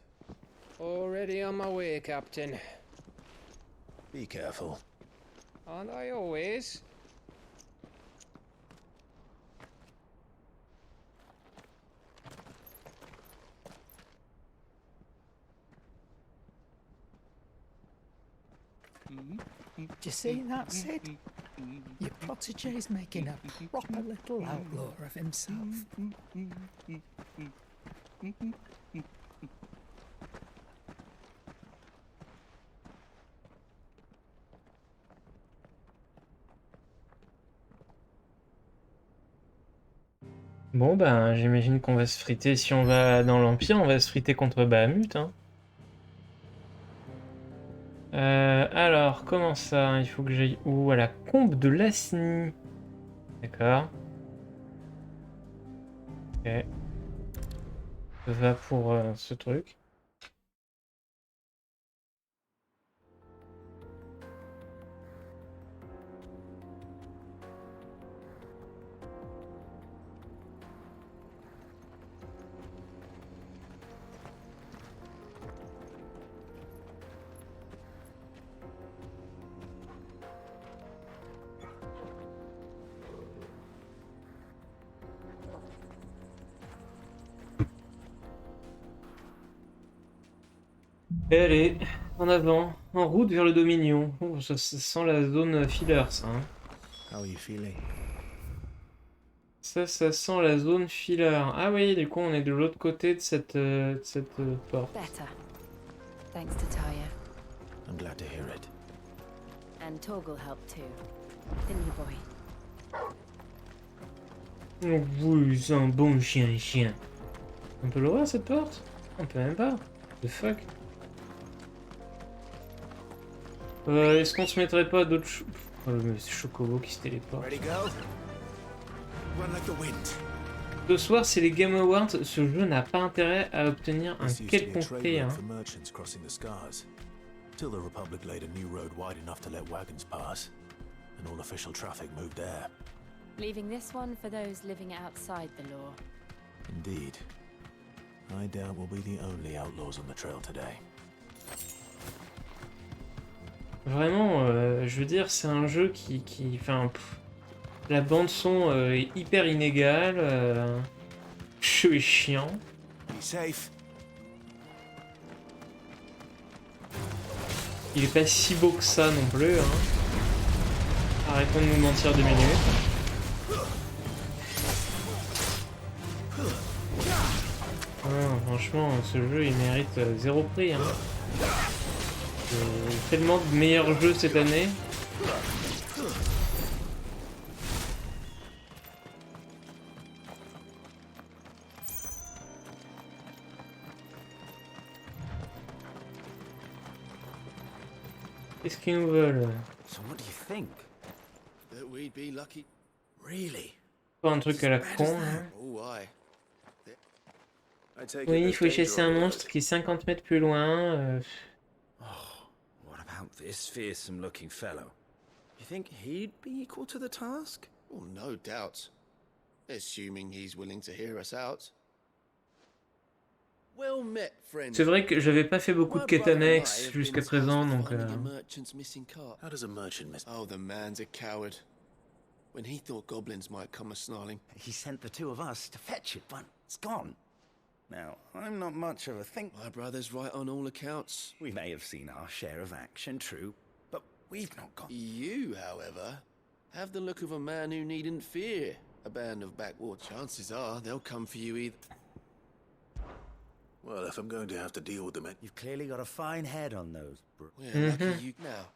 Speaker 9: Already on my way, Captain.
Speaker 2: be careful.
Speaker 9: Aren't I always?
Speaker 6: Do you see that, Sid? Your protege's making a proper little outlaw of himself.
Speaker 1: Bon, ben, j'imagine qu'on va se friter. Si on va dans l'Empire, on va se friter contre Bahamut, hein. Alors, comment ça? Il faut que j'aille où? À la combe de Lasny. D'accord. Ok. Ça va pour ce truc. Et allez, en avant, en route vers le Dominion. Oh, ça sent la zone filler, ça. Hein.
Speaker 2: How are you feeling?
Speaker 1: Ça sent la zone filler. Ah oui, du coup, on est de l'autre côté de cette porte.
Speaker 13: Better. Thanks to Taya.
Speaker 2: I'm glad to hear it.
Speaker 13: And Torgal helped too. Didn't he, boy?
Speaker 1: Oh, oui, c'est un bon chien. On peut l'ouvrir cette porte? On peut même pas. The fuck? Est-ce qu'on se mettrait pas d'autres mais c'est Chocobo qui se téléporte. Ce soir, c'est les Game Awards. Ce jeu n'a pas intérêt à obtenir un quelconque prix. Hein.
Speaker 14: Till the Republic laid a new road wide enough to let wagons pass, and all official traffic moved there.
Speaker 13: Leaving this one for those living outside the law.
Speaker 14: Indeed. I doubt we'll be the only outlaws on the trail today.
Speaker 1: Vraiment, je veux dire, c'est un jeu qui enfin, la bande son est hyper inégale, le jeu est chiant. Il est pas si beau que ça non plus. Hein. Arrêtons de nous mentir 2 minutes. Ah, franchement, ce jeu il mérite 0 prix. Hein. Tellement de meilleurs jeux cette année. Qu'est-ce qu'ils nous veulent?
Speaker 2: So what do you think? That we'd be lucky. Really?
Speaker 1: Pas un truc à la con. Hein. Oui, il faut chasser un monstre qui est 50 mètres plus loin.
Speaker 2: What about this fearsome-looking fellow? You think he'd be equal to the task?
Speaker 8: Well, no doubt. Assuming he's willing to hear us out.
Speaker 2: Well met, friend.
Speaker 1: C'est vrai que j'avais pas fait beaucoup de quêtes annexes jusqu'à présent, donc.
Speaker 8: How does a merchant miss? Oh, the man's a coward. When he thought goblins might come a-snarling,
Speaker 2: He sent the two of us to fetch it, but it's gone. Now, I'm not much of a think.
Speaker 8: my brother's right on all accounts.
Speaker 2: We may have seen our share of action, true, but we've not got.
Speaker 8: You, however, have the look of a man who needn't fear a band of backwater. Chances are they'll come for you either. Well, if I'm going to have to deal with them,
Speaker 2: You've clearly got a fine head on those.
Speaker 8: we're lucky you now.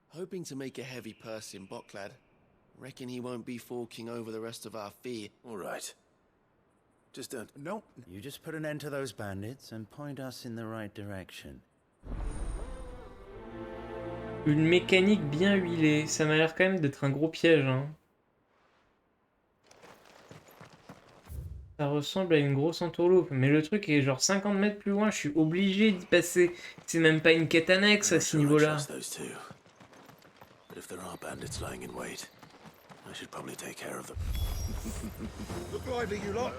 Speaker 8: Hoping to make a heavy purse in Bocklad. Reckon he won't be forking over the rest of our fee. All right. Just don't.
Speaker 2: Nope. You just put an end to those bandits and point us in the right direction.
Speaker 1: Une mécanique bien huilée. Ça m'a l'air quand même d'être un gros piège. Hein. Ça ressemble à une grosse entourloupe. Mais le truc est genre 50 mètres plus loin. Je suis obligé d'y passer. C'est même pas une quête annexe à ce niveau-là.
Speaker 8: But if there are bandits lying in wait, I should probably take care of them.
Speaker 3: Look lively, you lot.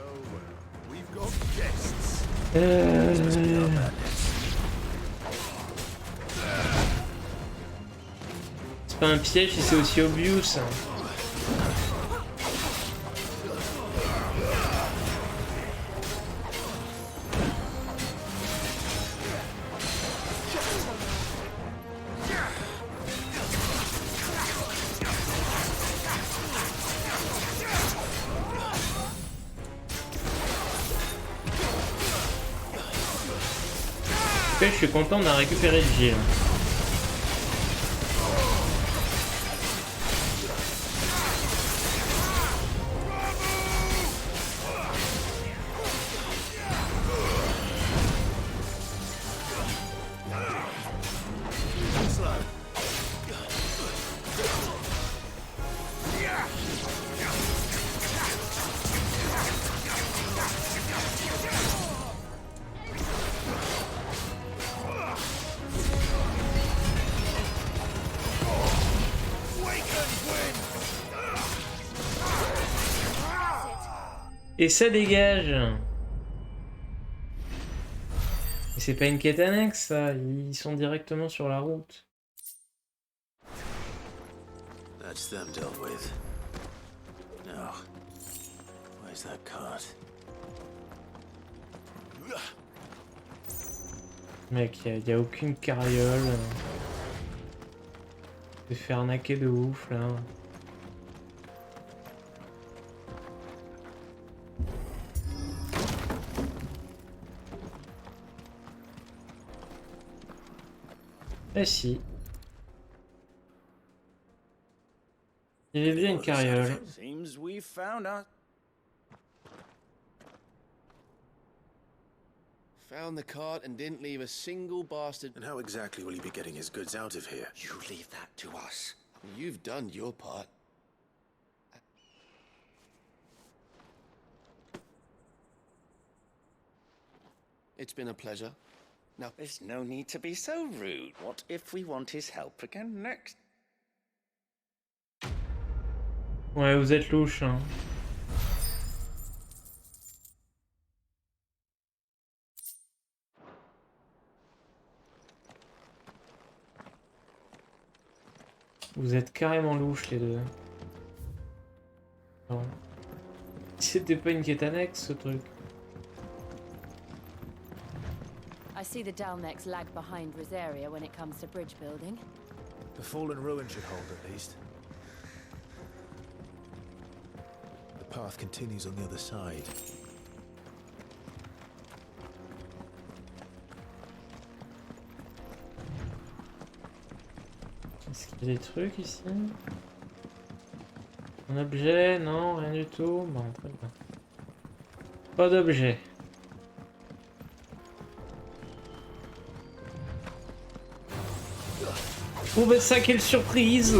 Speaker 3: We've got guests.
Speaker 1: C'est pas un piège si c'est aussi obvious. Je suis content, on a récupéré le Gilles. Et ça dégage. Et c'est pas une quête annexe, ça. Ils sont directement sur la route.
Speaker 14: That's them dealt with. Now, where's that cart?
Speaker 1: Mec, y a aucune carriole. Je vais faire arnaquer de ouf, là. Eh si. Il y avait bien une carriole.
Speaker 15: Seems we found out.
Speaker 16: Found the cart and didn't leave a single bastard.
Speaker 3: And how exactly will he be getting his goods out of here?
Speaker 15: You leave that to us.
Speaker 16: You've done your part. It's been a pleasure. Now,
Speaker 15: There's no need to be so rude. What if we want his help again next?
Speaker 1: Ouais, vous êtes louche, hein. Vous êtes carrément louches, les deux. Non. C'était pas une quête annexe, ce truc.
Speaker 13: I see the Dalnex lag behind Rosaria when it comes to bridge building.
Speaker 14: The fallen ruin should hold at least. The path continues on the other side.
Speaker 1: Est-ce qu'il y a des trucs ici? Un objet? Non, rien du tout. Bon, très bien. Pas d'objet. Oh bah ça, quelle surprise!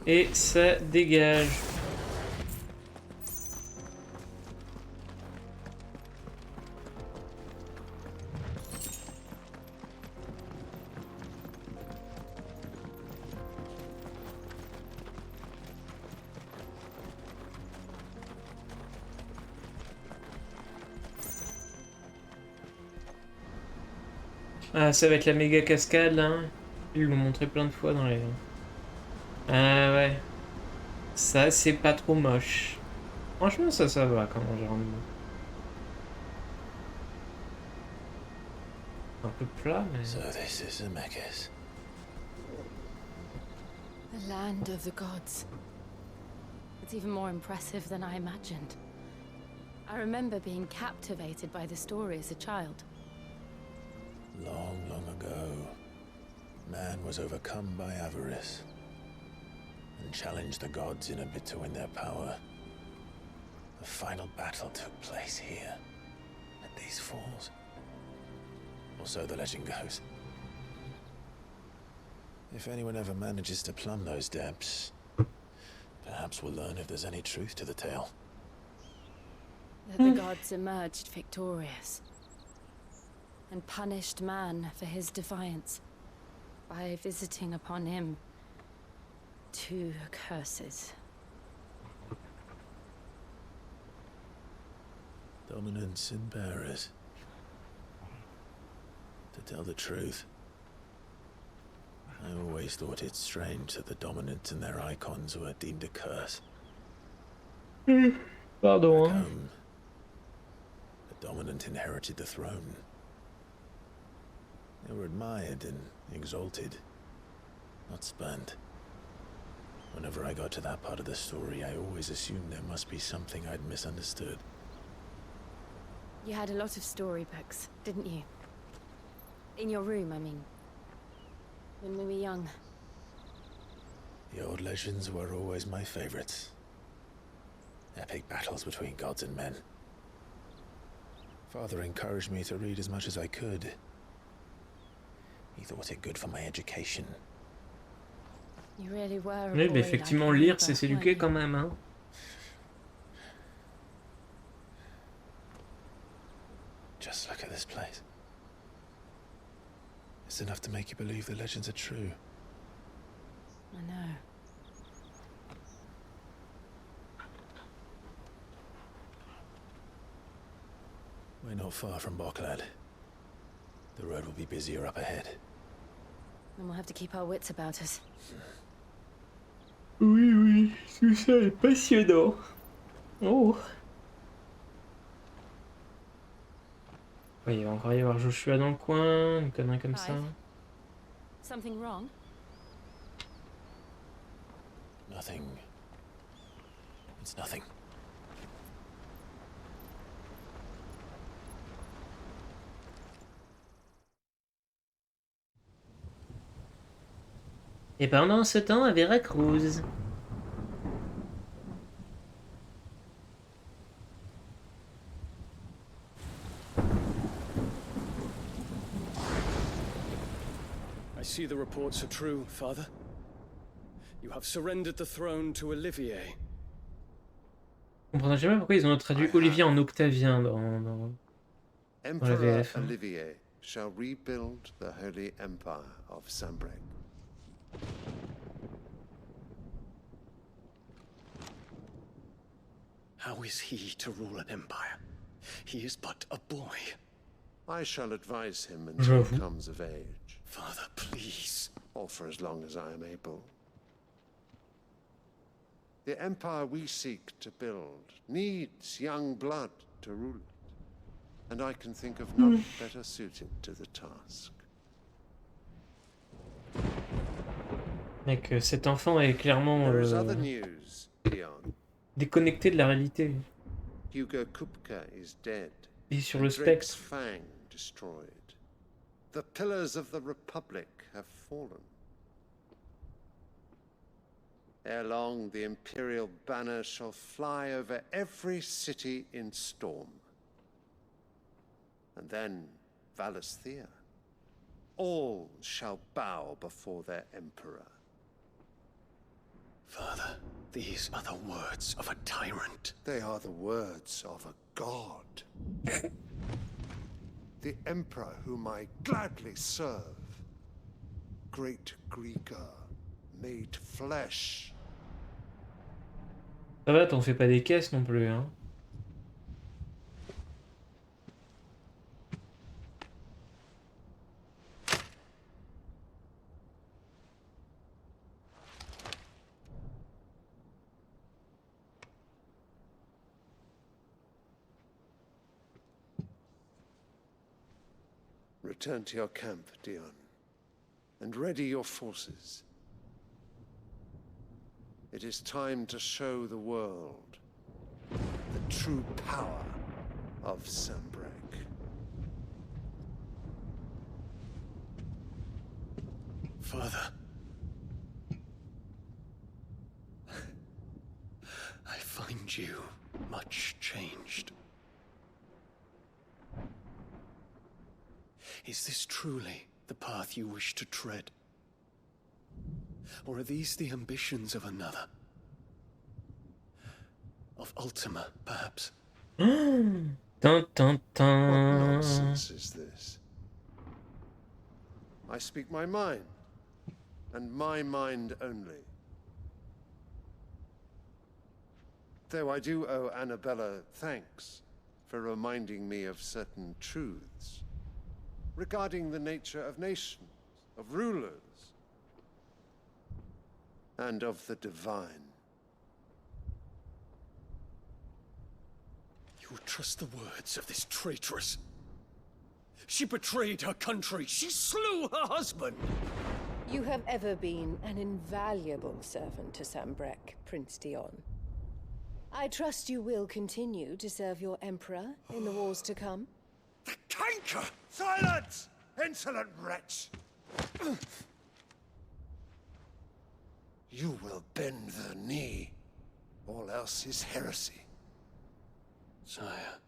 Speaker 1: Et ça dégage. Ah, ça va être la méga cascade là. Ils l'ont montré plein de fois dans les... Ah ouais. Ça, c'est pas trop moche. Franchement, ça va quand j'ai rendu. Un peu plat, mais...
Speaker 14: So this is Zemeckis.
Speaker 13: The land of the gods. It's even more impressive than I imagined. I remember being captivated by the story as a child.
Speaker 14: Long, long ago, man was overcome by avarice and challenged the gods in a bid to win their power. The final battle took place here, at these falls. Or so the legend goes. If anyone ever manages to plumb those depths, perhaps we'll learn if there's any truth to the tale.
Speaker 13: That the gods emerged victorious and punished man for his defiance by visiting upon him 2 curses.
Speaker 14: Dominants and bearers. To tell the truth, I always thought it strange that the dominants and their icons were deemed a curse.
Speaker 1: Pardon.
Speaker 14: Back home, the dominant inherited the throne. They were admired and exalted, not spurned. Whenever I got to that part of the story, I always assumed there must be something I'd misunderstood.
Speaker 13: You had a lot of storybooks, didn't you? In your room, I mean. When we were young.
Speaker 14: The old legends were always my favorites. Epic battles between gods and men. Father encouraged me to read as much as I could. He thought it good for my education.
Speaker 13: You really were a
Speaker 1: Oui,
Speaker 13: boy
Speaker 1: bah effectivement,
Speaker 13: like
Speaker 1: lire,
Speaker 13: Amber,
Speaker 1: c'est s'éduquer
Speaker 13: weren't
Speaker 1: quand
Speaker 13: you?
Speaker 1: même, hein.
Speaker 14: Just look at this place. It's enough to make you believe the legends are true.
Speaker 13: I know.
Speaker 14: We're not far from Boklad. The road will be busier up ahead.
Speaker 13: Then we'll have to keep our wits about us.
Speaker 1: Oui, oui, tout ça est passionnant. Oh. Oui, il va encore y avoir Joshua dans le coin, une connerie comme ça.
Speaker 13: Something wrong?
Speaker 14: Nothing. It's nothing.
Speaker 1: Et pendant ce temps, à Veracruz.
Speaker 17: I see the reports are true, Father. You have surrendered the throne to Olivier.
Speaker 1: Je comprends jamais pourquoi ils ont traduit Olivier en octavien dans la
Speaker 8: Emperor
Speaker 1: VF.
Speaker 8: Olivier shall rebuild the Holy Empire of Sambrek.
Speaker 17: How is he to rule an empire? He is but a boy.
Speaker 8: I shall advise him until he
Speaker 1: J'avoue.
Speaker 8: comes of age.
Speaker 17: Father, please.
Speaker 8: Or for as long as I am able. The empire we seek to build needs young blood to rule it. And I can think of none better suited to the task.
Speaker 1: Mec, cet enfant est clairement
Speaker 8: There is other news, Dion.
Speaker 1: déconnecté de la réalité.
Speaker 8: Hugo Kupka is dead.
Speaker 1: Et sur
Speaker 8: and
Speaker 1: le
Speaker 8: Drake's
Speaker 1: spectre.
Speaker 8: Fang destroyed. The pillars of the Republic have fallen. Ere long, the Imperial banner shall fly over every city in Storm. And then Valisthea. All shall bow before their Emperor.
Speaker 17: Father, these are the words of a tyrant.
Speaker 8: They are the words of a god. The Emperor whom I gladly serve. Great Greeker, made flesh.
Speaker 1: Ça va, t'en fais pas des caisses non plus, hein.
Speaker 8: Return to your camp, Dion, and ready your forces. It is time to show the world the true power of Sambrek.
Speaker 17: Father. I find you much changed. Is this truly the path you wish to tread? Or are these the ambitions of another? Of Ultima, perhaps?
Speaker 1: Dun, dun,
Speaker 8: What
Speaker 1: dun.
Speaker 8: nonsense is this? I speak my mind, and my mind only. Though I do owe Annabella thanks for reminding me of certain truths regarding the nature of nations, of rulers, and of the divine.
Speaker 17: You trust the words of this traitress? She betrayed her country. She slew her husband.
Speaker 18: You have ever been an invaluable servant to Sambrek, Prince Dion. I trust you will continue to serve your Emperor in the wars to come.
Speaker 8: The canker! Silence! Insolent wretch! You will bend the knee. All else is heresy.
Speaker 17: Sire,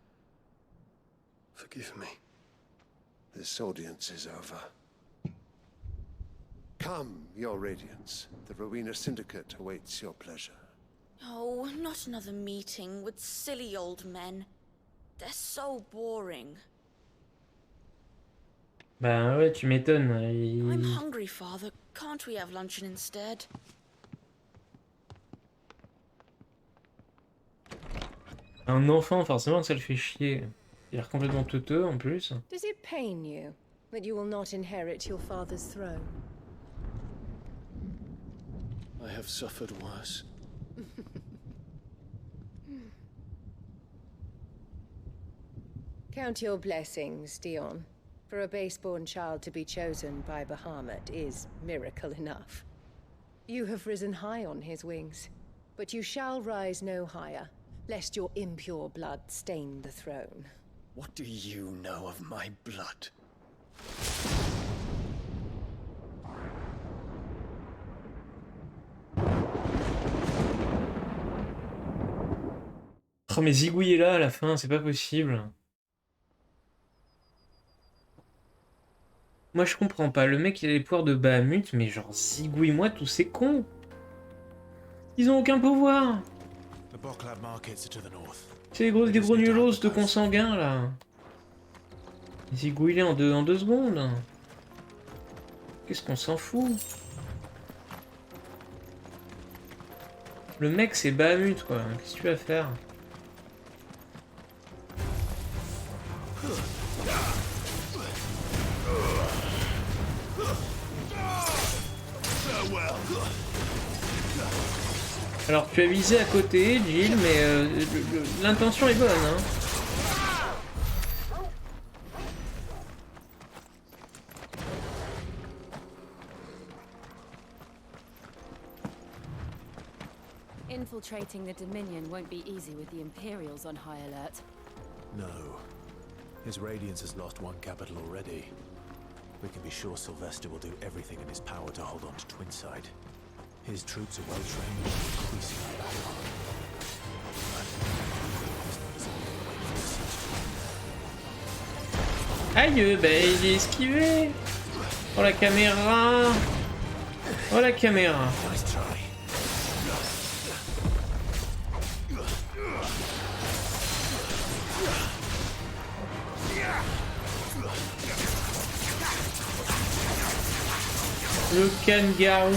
Speaker 17: forgive me.
Speaker 8: This audience is over. Come, Your Radiance. The Rowena Syndicate awaits your pleasure.
Speaker 11: Oh, not another meeting with silly old men. They're so boring.
Speaker 1: Bah ouais, tu m'étonnes.
Speaker 11: I'm hungry, Father. Can't we have luncheon instead?
Speaker 1: Un enfant, forcément, ça le fait chier. Il a l'air complètement teuteux en plus.
Speaker 18: Does it pain you that you will not inherit your father's throne?
Speaker 17: I have suffered worse.
Speaker 18: Count your blessings, Dion. For a base-born child to be chosen by Bahamut is miracle enough. You have risen high on his wings, but you shall rise no higher, lest your impure blood stain the throne.
Speaker 17: What do you know of my blood?
Speaker 1: Oh mais zigouillez là à la fin, c'est pas possible. Moi je comprends pas, le mec il a les pouvoirs de Bahamut, mais genre zigouille-moi tous ces cons. Ils ont aucun pouvoir. C'est des gros nulos de consanguins là. Zigouille-les en deux secondes. Qu'est-ce qu'on s'en fout? Le mec c'est Bahamut quoi, qu'est-ce que tu vas faire? Alors tu as visé à côté, Jill, mais l'intention est bonne, hein.
Speaker 13: Infiltrating the Dominion won't be easy with the Imperials on high alert.
Speaker 14: No. His Radiance has lost one capital already. We can be sure Sylvester will do everything in his power to hold on to Twinside. His troops are well trained and increasingly battle.
Speaker 1: Aïe, bah il est esquivé. Oh la caméra. Oh la caméra. Le kangaroo.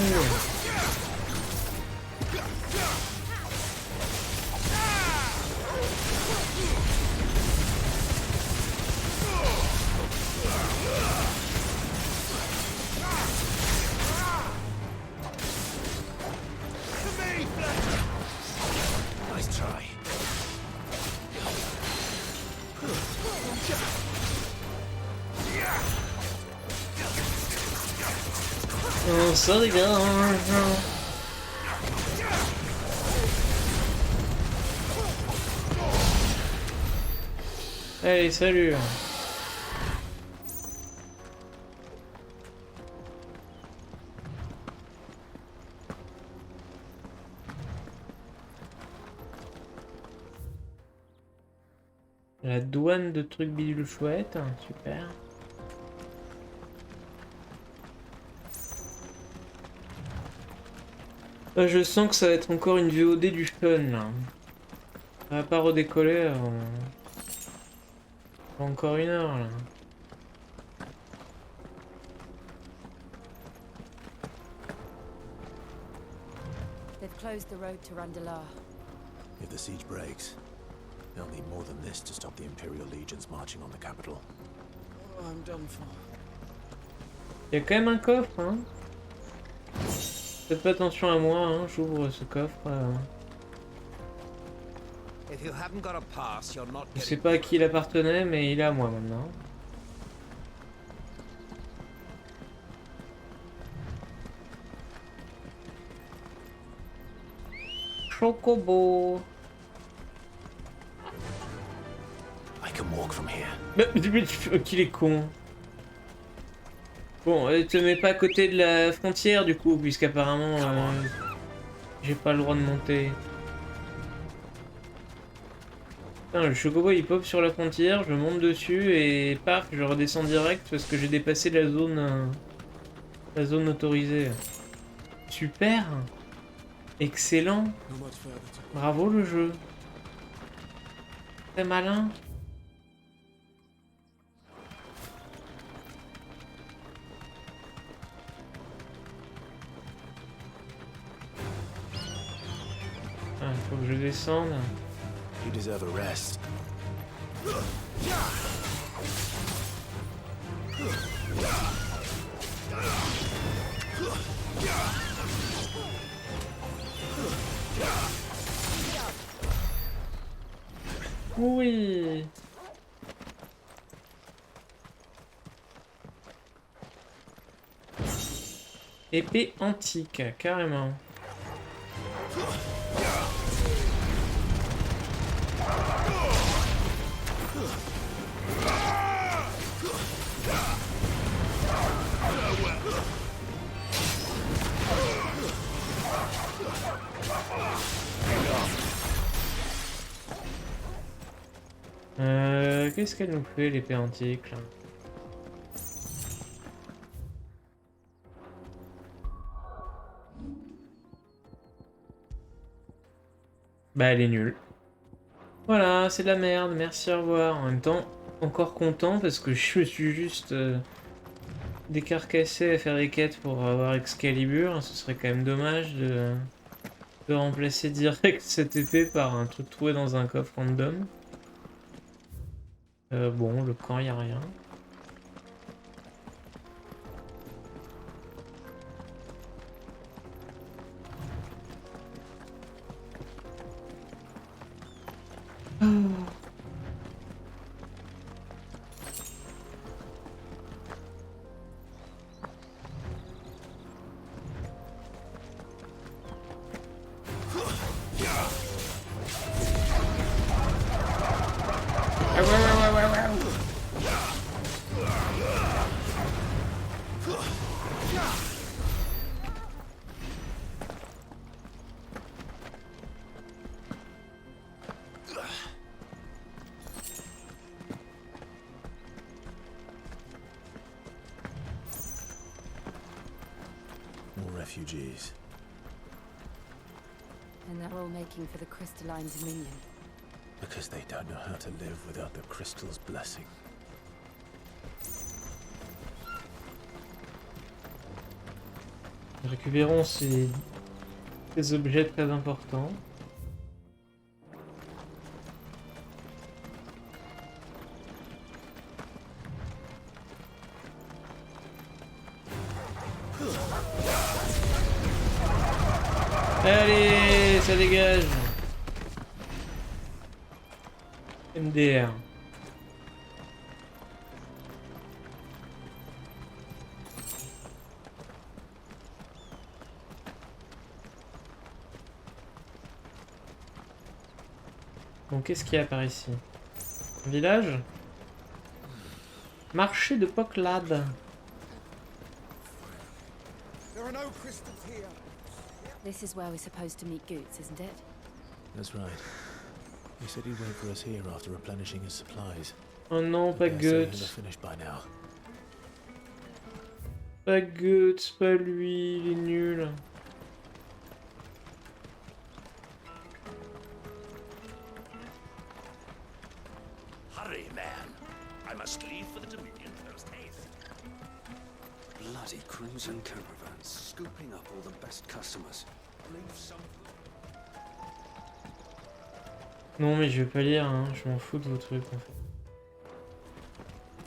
Speaker 14: Nice try.
Speaker 1: On se regarde. Allez, salut. La douane de trucs bidule chouette, super. Je sens que ça va être encore une VOD du fun là. Ça va pas redécoller encore une heure là.
Speaker 13: They've closed the road to Randalar.
Speaker 14: If the siege breaks, they'll need more than this to stop the Imperial legions marching on the capital.
Speaker 17: Oh, I'm done for.
Speaker 1: Il y a quand même un coffre, hein. Faites pas attention à moi, hein. J'ouvre ce coffre. Je sais pas à qui il appartenait, mais il est à moi maintenant. Chocobo.
Speaker 14: I can walk from here.
Speaker 1: Mais qu'il est con. Bon, te mets pas à côté de la frontière du coup, puisqu'apparemment j'ai pas le droit de monter. Putain, le chocobo il pop sur la frontière, je monte dessus et paf, je redescends direct parce que j'ai dépassé la zone La zone autorisée. Super. Excellent. Bravo le jeu. Très malin. Ah, faut que je descende.
Speaker 14: You deserve a rest.
Speaker 1: Oui. Épée antique, carrément. Qu'est-ce qu'elle nous fait l'épée antique là? Bah elle est nulle. Voilà, c'est de la merde, merci, au revoir. En même temps, encore content parce que je me suis juste décarcassé à faire les quêtes pour avoir Excalibur. Ce serait quand même dommage de remplacer direct cette épée par un truc trouvé dans un coffre random. Bon, le camp, y a rien.
Speaker 14: More refugees.
Speaker 13: And they're all making for the crystalline dominion.
Speaker 14: Because they don't know how to live without the crystal's blessing.
Speaker 1: Récupérons ces objets très importants. Allez, ça dégage. MDR. Bon, qu'est-ce qu'il y a par ici? Un village? Marché de Poclade.
Speaker 13: This is where we're supposed to meet Goots, isn't it?
Speaker 14: That's right. He said he'd wait for us here after replenishing his supplies.
Speaker 1: Oh non, pas Goots.
Speaker 14: Finished by now.
Speaker 1: Pas Goots, pas lui, il est nul.
Speaker 19: Hurry, man. I must leave for the Dominion post haste.
Speaker 2: Bloody crimson caravans, scooping up all the best customers. Leave some.
Speaker 1: Non mais je vais pas lire, hein. Je m'en fous de vos trucs en fait.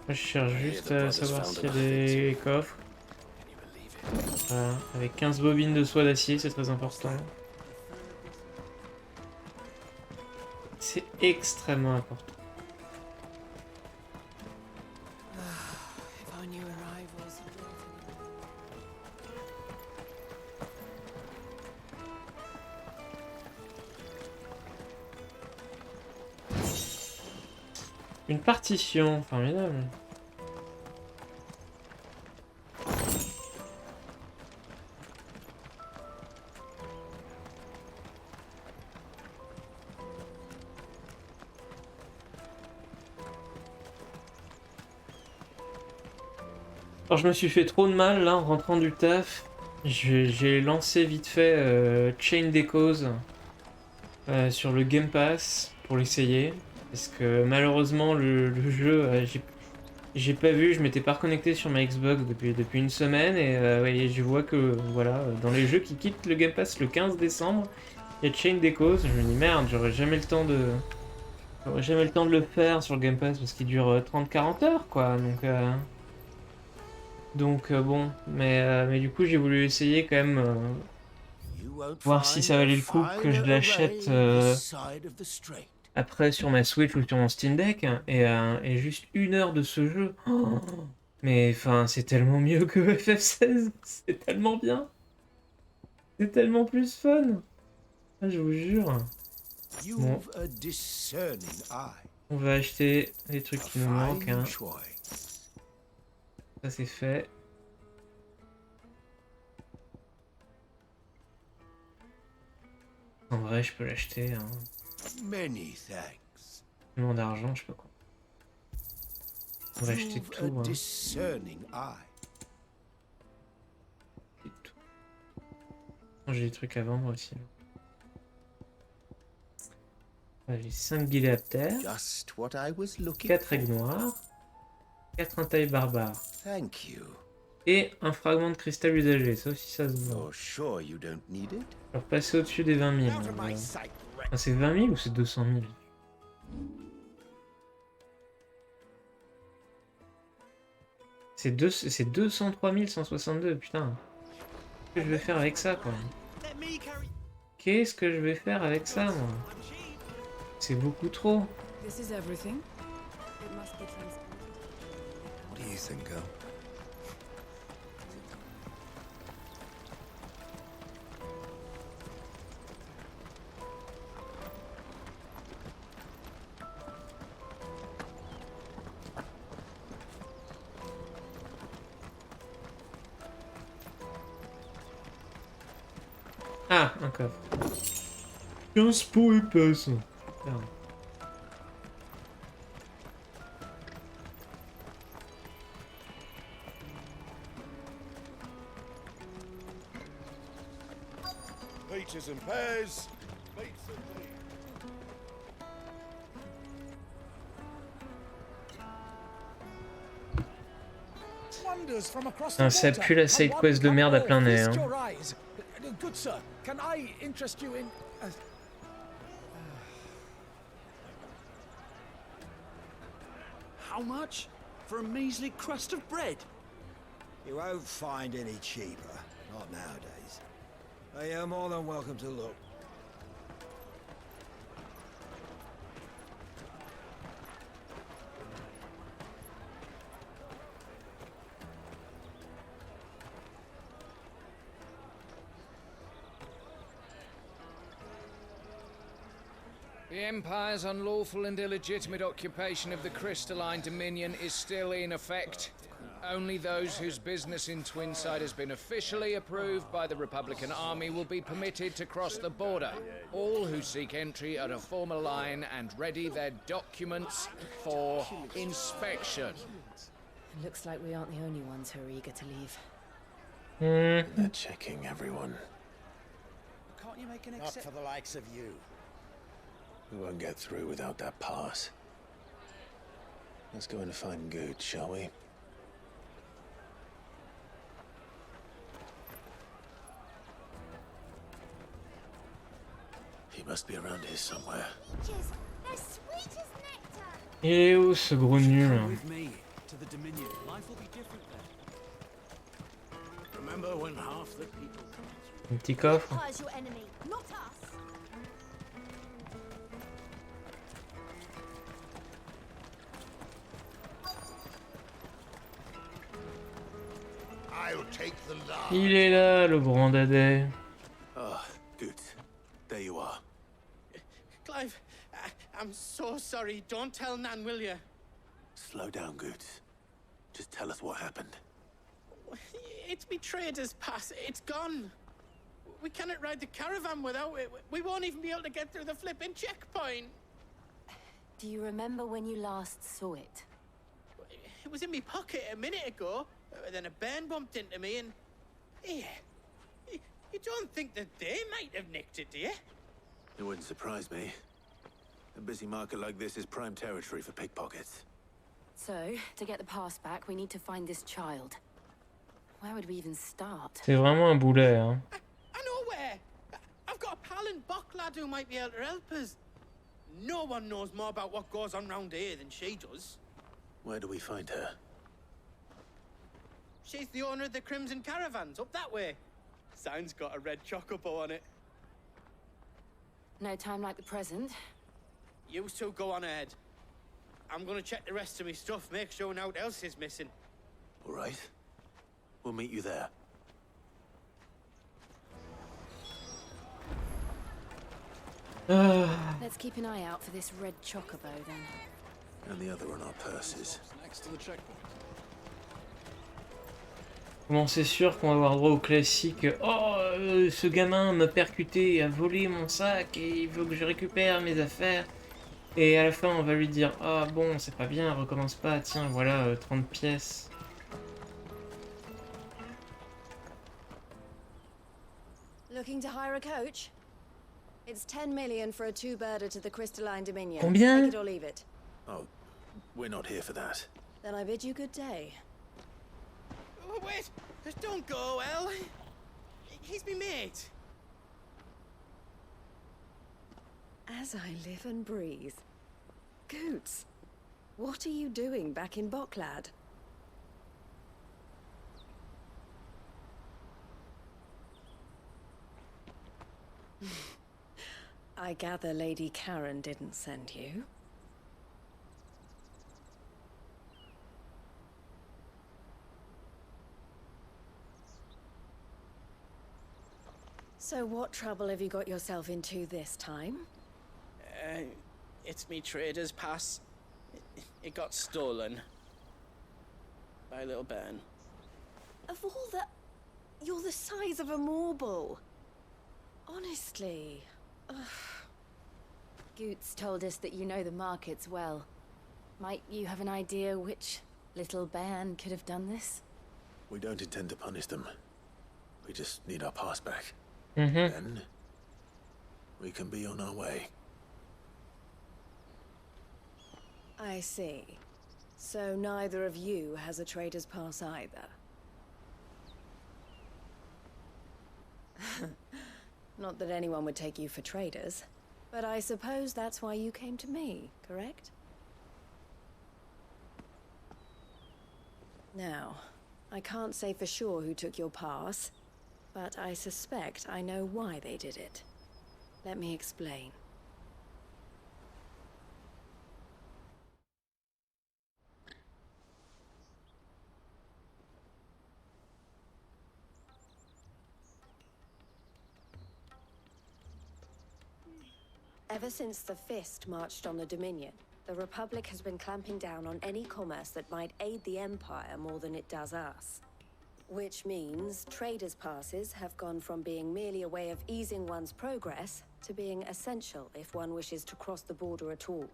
Speaker 1: Moi je cherche juste à savoir s'il y a des coffres. Voilà, avec 15 bobines de soie d'acier, c'est très important. C'est extrêmement important. Une partition, formidable. Alors je me suis fait trop de mal là en rentrant du taf. J'ai lancé vite fait Chain Deco's sur le Game Pass pour l'essayer. Parce que malheureusement le jeu, j'ai pas vu, je m'étais pas reconnecté sur ma Xbox depuis une semaine et ouais, je vois que voilà, dans les jeux qui quittent le Game Pass le 15 décembre, il y a Chain Deco's. Je me dis merde, j'aurais jamais le temps de le faire sur le Game Pass parce qu'il dure 30-40 heures quoi. Donc bon, mais du coup j'ai voulu essayer quand même, voir si ça valait le coup que je l'achète après sur ma Switch ou sur mon Steam Deck, et juste 1 heure de ce jeu. Oh, mais enfin c'est tellement mieux que FF16, c'est tellement bien, c'est tellement plus fun. Ah, je vous jure. Bon, on va acheter les trucs qui nous manquent, hein. Ça c'est fait. En vrai, je peux l'acheter, hein. Tellement d'argent, je sais pas quoi. On va acheter tout, hein. J'ai des trucs à vendre aussi. J'ai 5 guiléaptères, 4 aigles noires, 4 entailles barbares. Et un fragment de cristal usagé, ça aussi ça se vend. Alors passer au-dessus des 20 000. Ah, c'est 20 000 ou c'est 200 000? C'est 203 162, putain. Qu'est-ce que je vais faire avec ça, quoi? Qu'est-ce que je vais faire avec ça, moi? C'est beaucoup trop. Ah, un coffre. 15 pots épaisses. Merde.
Speaker 8: Peaches and pears.
Speaker 1: Ça pue la side quest de merde à plein nez, hein.
Speaker 17: Good sir, can I interest you in... How much? For a measly crust of bread?
Speaker 20: You won't find any cheaper, not nowadays. But you're more than welcome to look.
Speaker 21: The Empire's unlawful and illegitimate occupation of the crystalline dominion is still in effect. Only those whose business in Twinside has been officially approved by the Republican Army will be permitted to cross the border. All who seek entry are to form a line and ready their documents for inspection.
Speaker 13: It looks like we aren't the only ones who are eager to leave.
Speaker 14: They're checking everyone.
Speaker 17: Can't you make an
Speaker 20: Not for the likes of you.
Speaker 14: We won't get through without that pass. Let's go in and find Good, shall we? He must be around here somewhere.
Speaker 1: Il est où ce gros nul? Un petit coffre. Il est là, le grand dadais.
Speaker 14: Ah, good. There you are.
Speaker 12: Clive, I'm so sorry. Don't tell Nan, will you?
Speaker 14: Slow down, Good. Just tell us what happened.
Speaker 12: It's me trader's pass. It's gone. We cannot ride the caravan without it. We won't even be able to get through the flipping checkpoint.
Speaker 13: Do you remember when you last saw it?
Speaker 12: It was in my pocket a minute ago. Then a bairn bumped into me and... Here. You don't think that they might have nicked it, do you?
Speaker 14: It wouldn't surprise me. A busy market like this is prime territory for pickpockets.
Speaker 13: So, to get the pass back, we need to find this child. Where would we even start?
Speaker 1: C'est vraiment un boulet, hein.
Speaker 12: I know where. I've got a pal in Bocklad who might be able to help us. No one knows more about what goes on round here than she does.
Speaker 14: Where do we find her?
Speaker 12: She's the owner of the Crimson Caravans, up that way. Sign's got a red chocobo on it.
Speaker 13: No time like the present.
Speaker 12: You two go on ahead. I'm gonna check the rest of my stuff, make sure nothing else is missing.
Speaker 14: All right. We'll meet you there.
Speaker 13: Let's keep an eye out for this red chocobo then.
Speaker 14: And the other on our purses.
Speaker 17: Next to the checkpoint.
Speaker 1: Comment c'est sûr qu'on va avoir droit au classique oh, ce gamin m'a percuté, a volé mon sac et il veut que je récupère mes affaires. Et à la fin, on va lui dire ah bon, c'est pas bien, recommence pas, tiens, voilà 30 pièces.
Speaker 5: Looking to hire a coach? It's 10 million for a two-birder to the Crystalline Dominion.
Speaker 1: Combien?
Speaker 5: Take it or leave it.
Speaker 14: Oh, we're not here for that.
Speaker 5: Then I bid you good day.
Speaker 12: Oh, wait! Don't go, El. He's me mate.
Speaker 5: As I live and breathe. Goots, what are you doing back in Bocklad? I gather Lady Karen didn't send you. So what trouble have you got yourself into this time?
Speaker 12: It's me trader's pass. It got stolen. By a little bairn.
Speaker 5: Of all the... You're the size of a marble. Honestly. Ugh.
Speaker 13: Goots told us that you know the markets well. Might you have an idea which little bairn could have done this?
Speaker 14: We don't intend to punish them. We just need our pass back.
Speaker 1: Mm-hmm.
Speaker 14: Then we can be on our way.
Speaker 5: I see. So neither of you has a trader's pass either. Not that anyone would take you for traders, but I suppose that's why you came to me, correct? Now, I can't say for sure who took your pass, but I suspect I know why they did it. Let me explain. Ever since the Fist marched on the Dominion, the Republic has been clamping down on any commerce that might aid the Empire more than it does us. Which means traders' passes have gone from being merely a way of easing one's progress to being essential if one wishes to cross the border at all.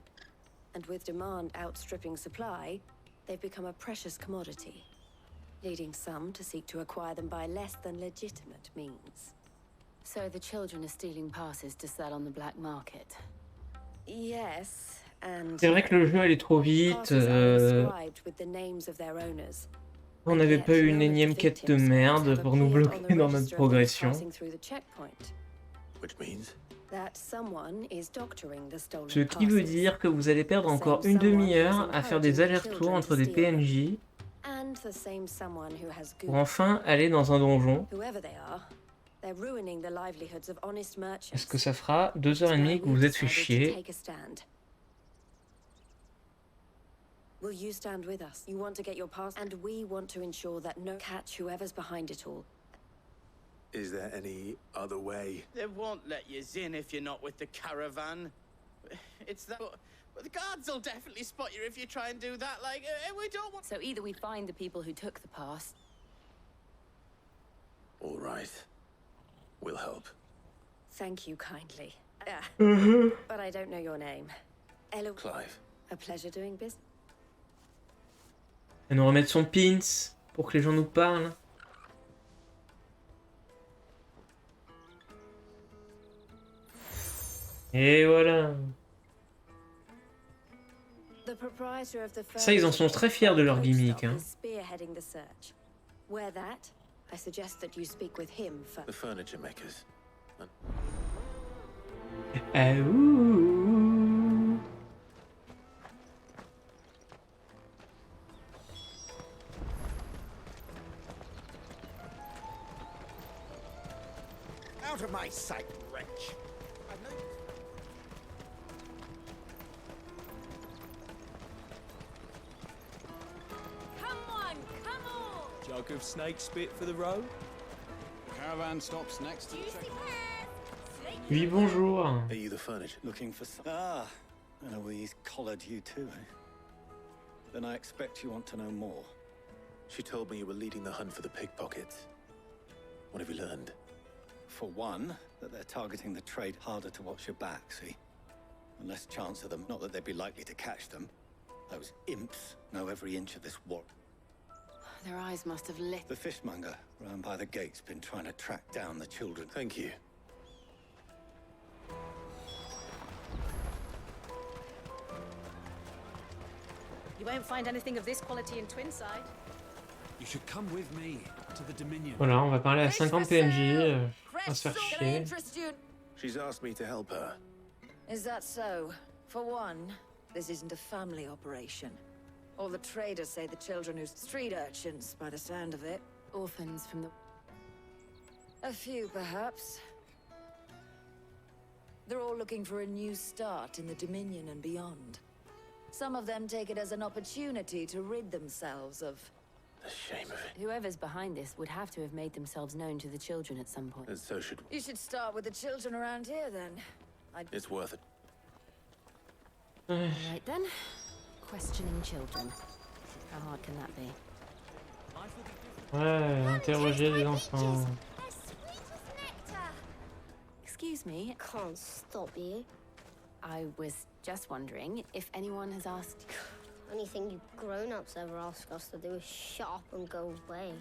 Speaker 5: And with demand outstripping supply, they've become a precious commodity, leading some to seek to acquire them by less than legitimate means.
Speaker 13: So the children are stealing passes to sell on the black market.
Speaker 5: Yes, and
Speaker 1: C'est vrai que le jeu allait trop vite. On n'avait pas eu une énième quête de merde pour nous bloquer dans notre progression. Ce qui veut dire que vous allez perdre encore une demi-heure à faire des allers-retours entre des PNJ pour enfin aller dans un donjon. Est-ce que ça fera 2h30 que vous êtes fait chier?
Speaker 5: Will you stand with us? You want to get your pass, and we want to ensure that no catch whoever's behind it all.
Speaker 14: Is there any other way?
Speaker 12: They won't let you in if you're not with the caravan. It's that... But the guards will definitely spot you if you try and do that, like, we don't want...
Speaker 13: So either we find the people who took the pass...
Speaker 14: All right. We'll help.
Speaker 5: Thank you kindly. But I don't know your name.
Speaker 14: Clive.
Speaker 5: A pleasure doing business.
Speaker 1: Elle nous remettre son pins. pour que les gens nous parlent. Et voilà. Ça, ils en sont très fiers de leur gimmick. Hein.
Speaker 15: The furniture makers.
Speaker 1: Ah, ouh.
Speaker 3: Out of my sight, wretch!
Speaker 17: Jug of snake spit for the road?
Speaker 4: Caravan stops next to the check.
Speaker 1: Oui, bonjour.
Speaker 15: Are you the furniture?
Speaker 4: Looking for some... Ah, Eloise collared you too, eh? Then I expect you want to know more.
Speaker 15: She told me you were leading the hunt for the pickpockets. What have you learned?
Speaker 4: For one, that they're targeting the trade harder to watch your back, see? And less chance of them, not that they'd be likely to catch them. Those imps know every inch of this walk.
Speaker 13: Their eyes must have lit.
Speaker 4: The fishmonger round by the gate's been trying to track down the children.
Speaker 15: Thank you.
Speaker 22: You won't find anything of this quality in Twinside.
Speaker 4: You should come with me to the Dominion.
Speaker 1: Voilà, on va parler à 50 PNJ. On va se faire chier.
Speaker 15: She's asked me to help her.
Speaker 23: Is that so? For one, this isn't a family operation. All the traders say the children are street urchins, by the sound of it.
Speaker 13: Orphans from the...
Speaker 23: A few, perhaps. They're all looking for a new start in the Dominion and beyond. Some of them take it as an opportunity to rid themselves of...
Speaker 15: The shame of it.
Speaker 13: Whoever's behind this would have to have made themselves known to the children at some point.
Speaker 15: And so should we.
Speaker 23: You should start with the children around here, then.
Speaker 15: It's worth it.
Speaker 13: Right then. Questioning children. How hard can that be?
Speaker 1: Ouais, interroger les enfants.
Speaker 13: Excuse me.
Speaker 7: Can't stop you.
Speaker 13: I was just wondering if anyone has asked...
Speaker 7: Anything you grown-ups ever ask us to do is shut up and go away.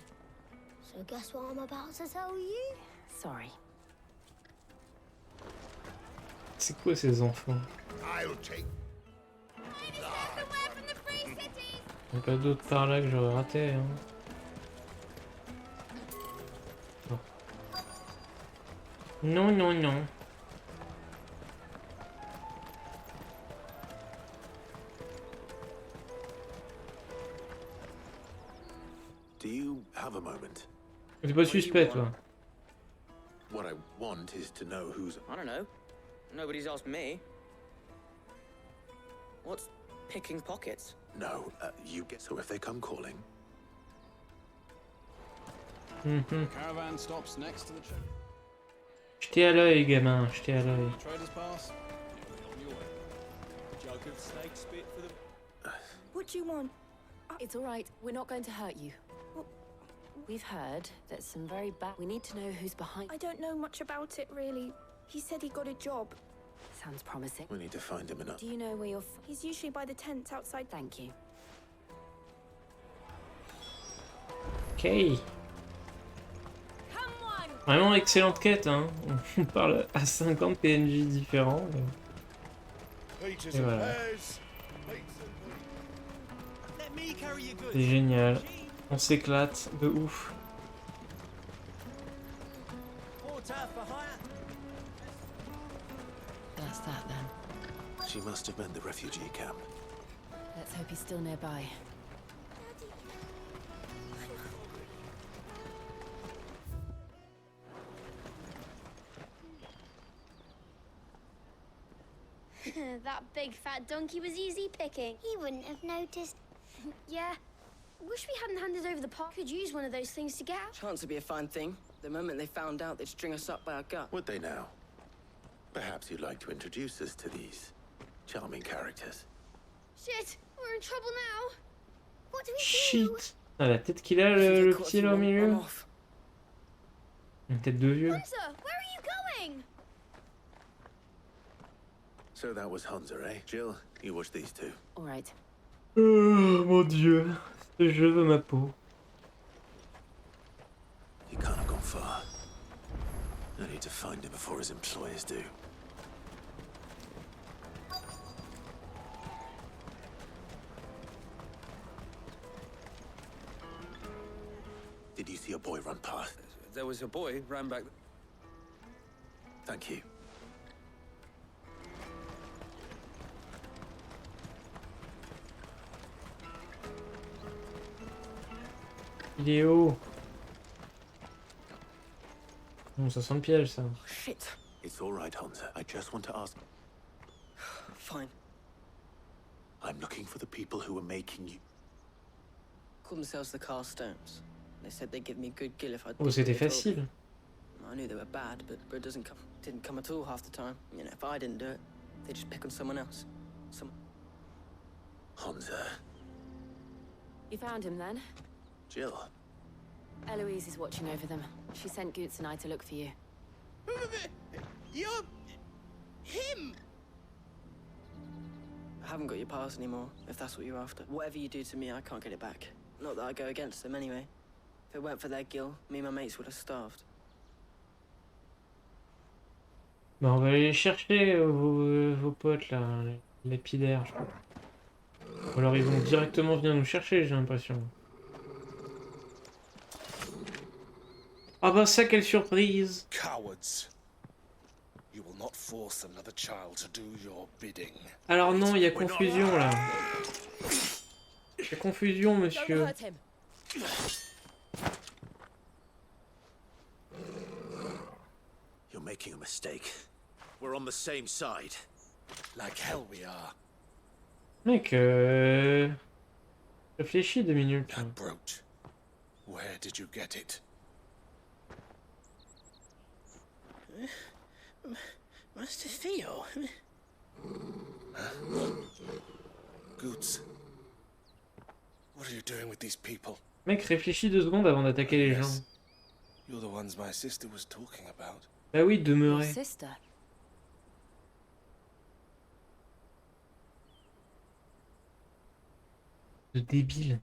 Speaker 7: So guess what I'm about to tell you?
Speaker 13: Sorry.
Speaker 1: C'est quoi ces enfants?
Speaker 8: I'll take.
Speaker 1: Il n'y a pas d'autre par là que j'aurais raté. Hein. Non, non, non.
Speaker 15: Do you have a moment?
Speaker 1: C'est pas suspect, toi.
Speaker 15: What I want is to know who's...
Speaker 24: I don't know. Nobody's asked me. What's picking pockets?
Speaker 15: No, you get... So if they come calling...
Speaker 4: Caravan stops next to the check.
Speaker 1: Jetez à l'œil, gamin, jetez à l'œil.
Speaker 4: Traders pass. On your way. Jug of snake spit for the...
Speaker 13: What do you want? It's all right. We're not going to hurt you. We've heard that some very bad... We need to know who's behind...
Speaker 25: I don't know much about it, really. He said he got a job.
Speaker 13: Sounds promising.
Speaker 15: We need to find him enough.
Speaker 13: Do you know where you're...
Speaker 25: He's usually by the tents outside.
Speaker 13: Thank you.
Speaker 1: Ok. Vraiment excellente quête, hein. On parle à 50 PNJ différents. Et voilà. C'est génial. On s'éclate de ouf.
Speaker 13: That's that then.
Speaker 15: She must have been the refugee camp.
Speaker 13: Let's hope he's still nearby.
Speaker 7: That big fat donkey was easy picking. He wouldn't have noticed. Yeah. Wish we hadn't handed over the pot. Could use one of those things to get out.
Speaker 22: Chance would be a fine thing. The moment they found out, they'd string us up by our gut.
Speaker 15: Would they now? Perhaps you'd like to introduce us to these charming characters.
Speaker 7: Shit, we're in trouble now. What do we do?
Speaker 1: Shit. Ah, la tête qu'il a, le petit là au milieu. Une tête de vieux.
Speaker 7: Hunter, where are you going?
Speaker 15: So that was Hunter, eh? Jill, you watch these two.
Speaker 13: All right.
Speaker 1: Oh mon dieu. Ce jeu veut ma peau.
Speaker 15: I need to find him before his employers do. Did you see a boy run past?
Speaker 17: There was a boy ran back.
Speaker 15: Thank you.
Speaker 1: Il est haut. Bon, ça sent le piège, ça.
Speaker 15: Shit. It's all right, Hansa. I just want to ask.
Speaker 22: Fine.
Speaker 15: I'm looking for the people who were making you.
Speaker 22: Called themselves the Carstones. They said they'd give me good gill if I.
Speaker 1: Oh, c'était facile.
Speaker 22: I knew they were bad, but it didn't come at all half the time. You know, if I didn't do it, they'd just pick on someone else.
Speaker 15: Hansa.
Speaker 13: You found him then?
Speaker 15: Jill.
Speaker 13: Eloise is watching over them. She sent Goots and I to look for you.
Speaker 12: You're... him!
Speaker 22: I haven't got your pass anymore, if that's what you're after. Whatever you do to me, I can't get it back. Not that I go against them anyway. If it weren't for their gill, me and my mates would have starved.
Speaker 1: Bah, on va aller chercher vos potes là, les lapidaires, je crois. Ou alors ils vont directement venir nous chercher, j'ai l'impression. Ah bah ça, quelle surprise!
Speaker 19: Cowards. You will not force another child to do your bidding.
Speaker 1: Alors non, il y a confusion là. Il y a confusion, monsieur.
Speaker 15: You're making a mistake. We're on the same side.
Speaker 19: Like hell we are.
Speaker 1: Mec, réfléchis 2 minutes.
Speaker 19: That brooch. Where did you get it?
Speaker 12: Master Theo.
Speaker 19: Goots. What are you doing with these people?
Speaker 1: Mec, réfléchis 2 secondes avant d'attaquer les gens.
Speaker 19: You're the ones my sister was talking about.
Speaker 1: Bah oui, demeurer.
Speaker 13: Sister.
Speaker 1: De débile.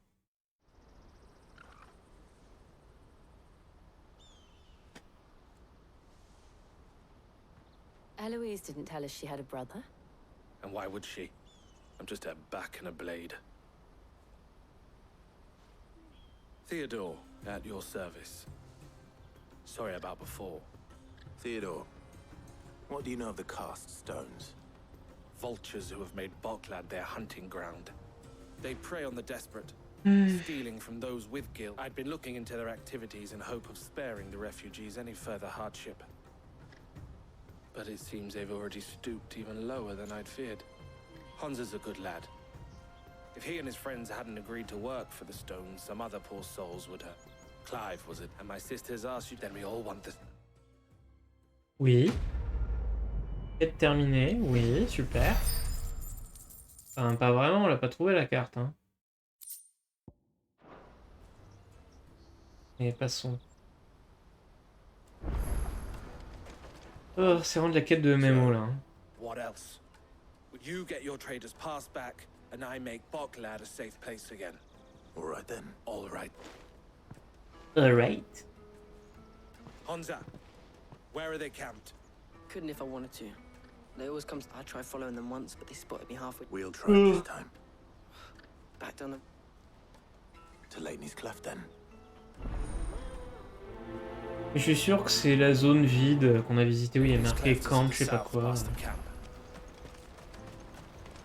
Speaker 13: Eloise didn't tell us she had a brother.
Speaker 19: And why would she? I'm just her back and a blade. Theodore, at your service. Sorry about before.
Speaker 15: Theodore, what do you know of the cast stones?
Speaker 19: Vultures who have made Boklad their hunting ground. They prey on the desperate, stealing from those with guilt. I'd been looking into their activities in hope of sparing the refugees any further hardship. But it seems they've already stooped even lower than I'd feared. Hansa's a good lad. If he and his friends hadn't agreed to work for the stones, some other poor souls would have. Clive, was it? And my sisters asked you, then we all want this.
Speaker 1: Oui. Quête terminée, oui, super. Enfin, pas vraiment, on l'a pas trouvé la carte. Hein. Mais passons. Oh, c'est vraiment de la quête de MMO là. Hein.
Speaker 19: What else? Would you get your traders passed back, and I make Boklad a safe place again?
Speaker 15: All right then.
Speaker 19: All right.
Speaker 1: Alright.
Speaker 19: Hansa, where are they camped?
Speaker 22: Couldn't if I wanted to. They always come. I tried following them once, but they spotted me halfway.
Speaker 15: We'll try this time.
Speaker 22: Back down the.
Speaker 15: To Lateney's Cleft then.
Speaker 1: Je suis sûr que c'est la zone vide qu'on a visité où il y a marqué camp, je sais pas quoi.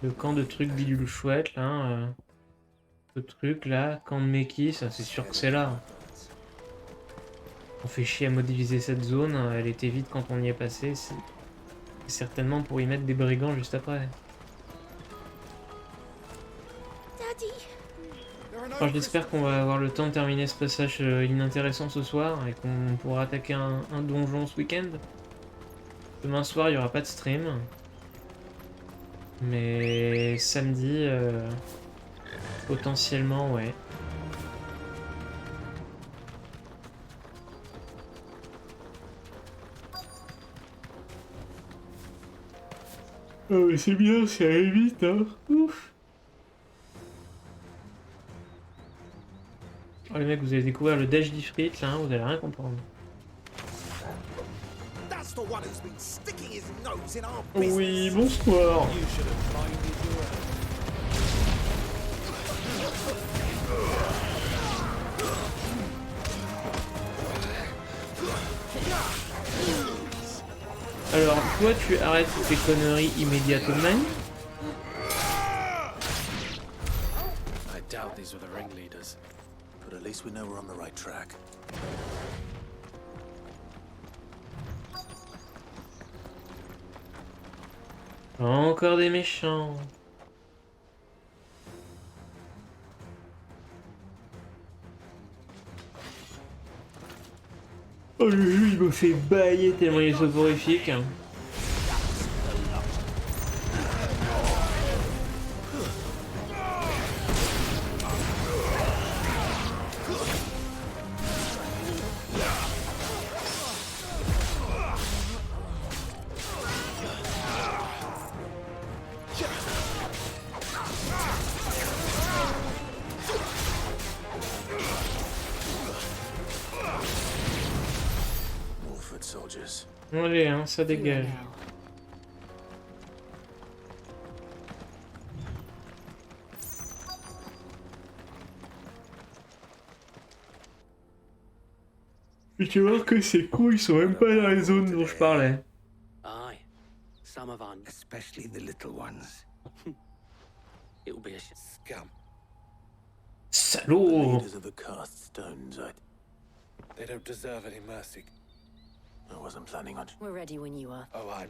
Speaker 1: Le camp de trucs bidule chouette là. Le truc là, camp de Mekis, c'est sûr que c'est là. On fait chier à modéliser cette zone, elle était vide quand on y est passé. C'est certainement pour y mettre des brigands juste après. Enfin, j'espère qu'on va avoir le temps de terminer ce passage inintéressant ce soir et qu'on pourra attaquer un donjon ce week-end. Demain soir, il n'y aura pas de stream. Mais samedi, potentiellement, ouais. Oh, mais c'est bien, c'est allé vite, hein. Ouf. Oh les mecs, vous allez découvrir le dash d'Ifrit là, hein, vous allez rien comprendre.
Speaker 2: the one who's been sticking his nose in our
Speaker 1: Oui,
Speaker 2: business.
Speaker 1: bonsoir.
Speaker 19: You should have minded your
Speaker 1: Alors, toi, tu arrêtes tes conneries immédiatement.
Speaker 19: I doubt these were the ringleaders.
Speaker 15: But at least we know we're on the right track.
Speaker 1: Encore des méchants. Oh, le jeu, il me fait bailler tellement il est soporifique. Allez, hein, ça dégage. Et tu vois que ces cons, ils sont même pas dans les zones dont je parlais.
Speaker 6: Aye. Some of our, especially the little ones. It'll be a scum.
Speaker 1: Salaud!
Speaker 15: Leaders of the cast stones,
Speaker 19: They don't deserve any mercy.
Speaker 15: I wasn't planning on.
Speaker 5: We're ready when you are.
Speaker 19: Oh, I'm...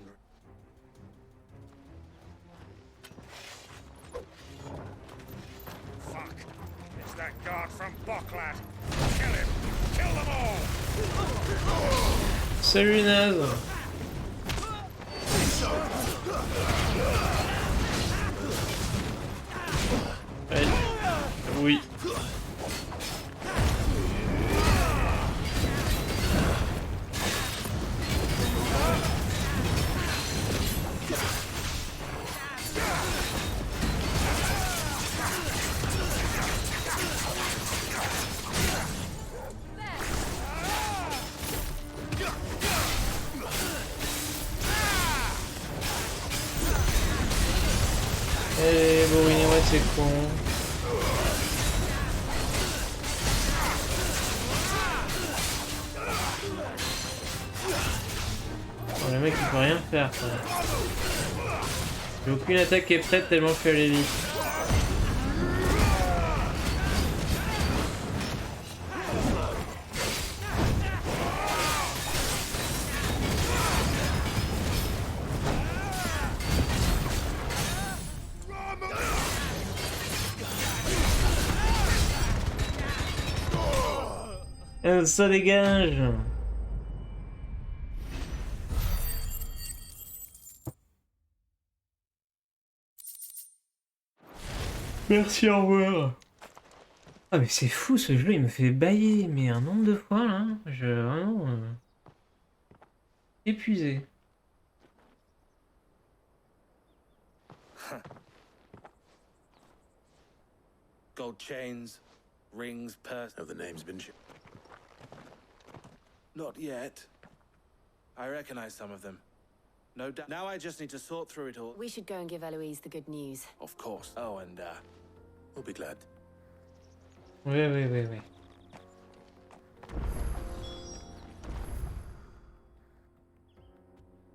Speaker 3: Fuck! It's that guard from Bocklad. Kill him! Kill them all!
Speaker 1: Salut naze! Allez. Oui. Eh, bon, ouais, c'est con. Oh, le mec il peut rien faire quoi. J'ai aucune attaque qui est prête tellement je suis allé vite. Ça dégage. Merci, au revoir. Ah mais c'est fou ce jeu, il me fait bailler, mais un nombre de fois là, je vraiment épuisé.
Speaker 19: Gold chains, rings, purse.
Speaker 15: Have the names been?
Speaker 19: Not yet. I recognize some of them. No doubt. Now I just need to sort through it all.
Speaker 5: We should go and give Eloise the good news.
Speaker 19: Of course. Oh, and
Speaker 15: we'll be glad.
Speaker 1: Oui.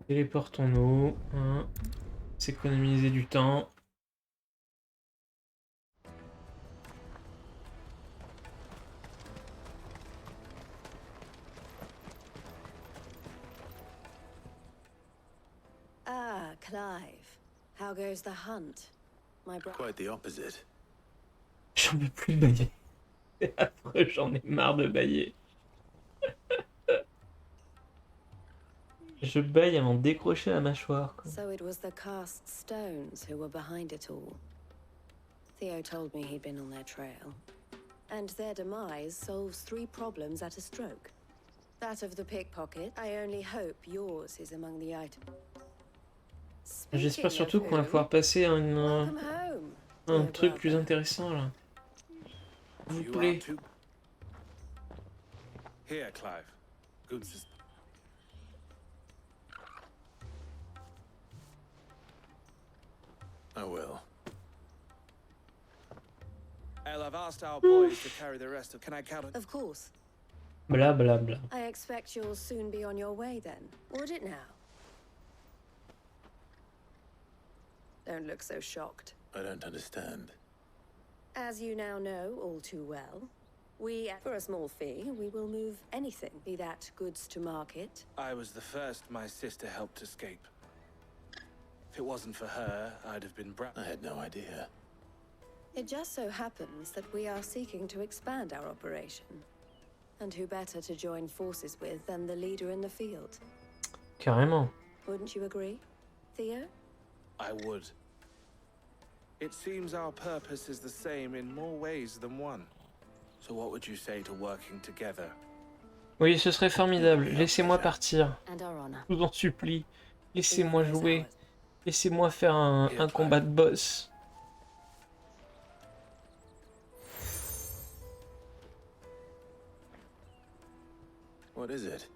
Speaker 1: Téléportons-nous. Hein. S'économiser du temps.
Speaker 5: Ah, Clive. How goes the hunt? My brother.
Speaker 15: Quite the opposite.
Speaker 1: J'en peux plus de bailler. C'est affreux, j'en ai marre de bailler. Je baille à m'en décrocher la mâchoire. Quoi.
Speaker 5: So it was the cast stones who were behind it all. Theo told me he'd been on their trail. And their demise solves 3 problems at a stroke. That of the pickpocket, I only hope yours is among the items.
Speaker 1: J'espère surtout qu'on va pouvoir passer à un truc plus intéressant là. S'il vous plaît.
Speaker 19: Here, Clive. Goods.
Speaker 15: I will.
Speaker 19: Elle, I've asked our boys to carry the rest of. Can I count?
Speaker 5: Of course.
Speaker 1: Bla bla bla.
Speaker 5: I expect you'll soon be on your way then. Would it now? Don't look so shocked.
Speaker 15: I don't understand.
Speaker 5: As you now know all too well, for a small fee, we will move anything, be that goods to market.
Speaker 19: I was the first my sister helped escape. If it wasn't for her, I'd have been
Speaker 15: I had no idea.
Speaker 5: It just so happens that we are seeking to expand our operation. And who better to join forces with than the leader in the field?
Speaker 1: Carrément.
Speaker 5: Wouldn't you agree, Theo?
Speaker 19: I would. It seems our purpose is the same in more ways than one. So what would you say to working together?
Speaker 1: Oui, ce serait formidable. Laissez-moi partir.
Speaker 5: And our honor.
Speaker 1: Je vous en supplie. Laissez-moi jouer. Laissez-moi faire un combat de boss.
Speaker 15: What is it?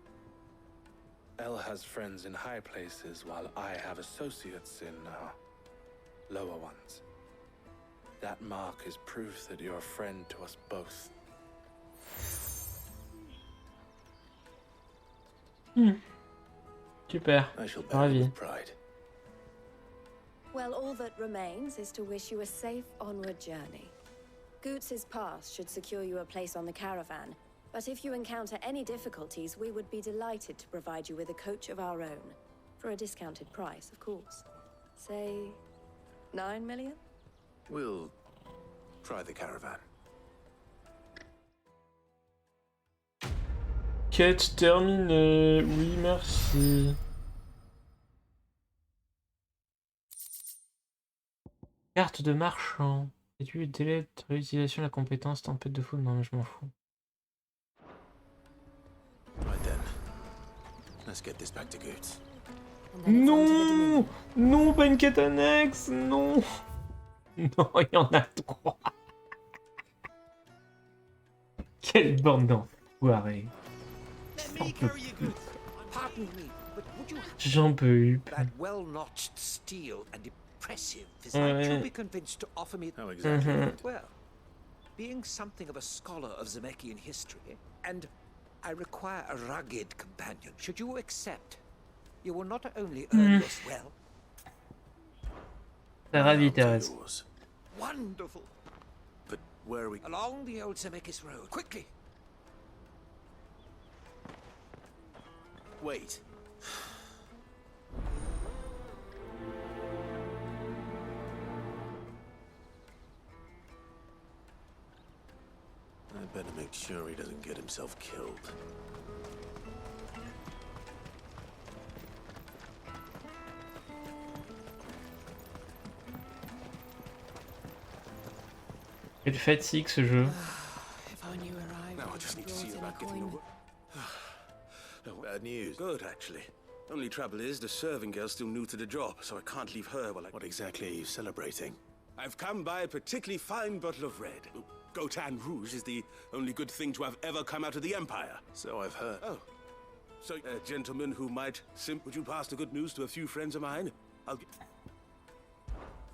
Speaker 19: Elle has friends in high places while I have associates in lower ones. That mark is proof that you're a friend to us both.
Speaker 1: Super. Ravi.
Speaker 5: Well, all that remains is to wish you a safe onward journey. Goots's pass should secure you a place on the caravan, but if you encounter any difficulties, we would be delighted to provide you with a coach of our own. For a discounted price, of course. Say, 9 million?
Speaker 15: We'll try the caravan.
Speaker 1: Quête terminée. Oui, merci. Carte de marchand. Réduit le délai de réutilisation de la compétence tempête de foudre. Non, mais je m'en fous.
Speaker 15: Right then. Let's get this back to Goots.
Speaker 1: Non! Non, pas une quête annexe! Non! Non, il y en a 3. Quelle bande d'enfoirés. J'en peux plus.
Speaker 9: That well-notched steel and impressive is I truly convinced to offer me.
Speaker 15: How exactly?
Speaker 9: Well, being something of a scholar of Zemeckis history, and I require a rugged companion. Should you accept, you will not only earn this well.
Speaker 1: Ça ravit, Thérèse.
Speaker 9: Wonderful.
Speaker 15: But where are we?
Speaker 9: Along the old Zemeckis road, quickly.
Speaker 15: Wait. I better make sure he doesn't get himself killed.
Speaker 1: Quelle fatigue ce jeu.
Speaker 8: Now I just need to see about getting the... No, bad news. Good, actually. Only trouble is, the serving girl's still new to the job, so I can't leave her while I...
Speaker 15: What exactly are you celebrating?
Speaker 8: I've come by a particularly fine bottle of red. Gotan Rouge is the only good thing to have ever come out of the Empire.
Speaker 15: So I've heard.
Speaker 8: Oh. So, a gentleman who might... would you pass the good news to a few friends of mine?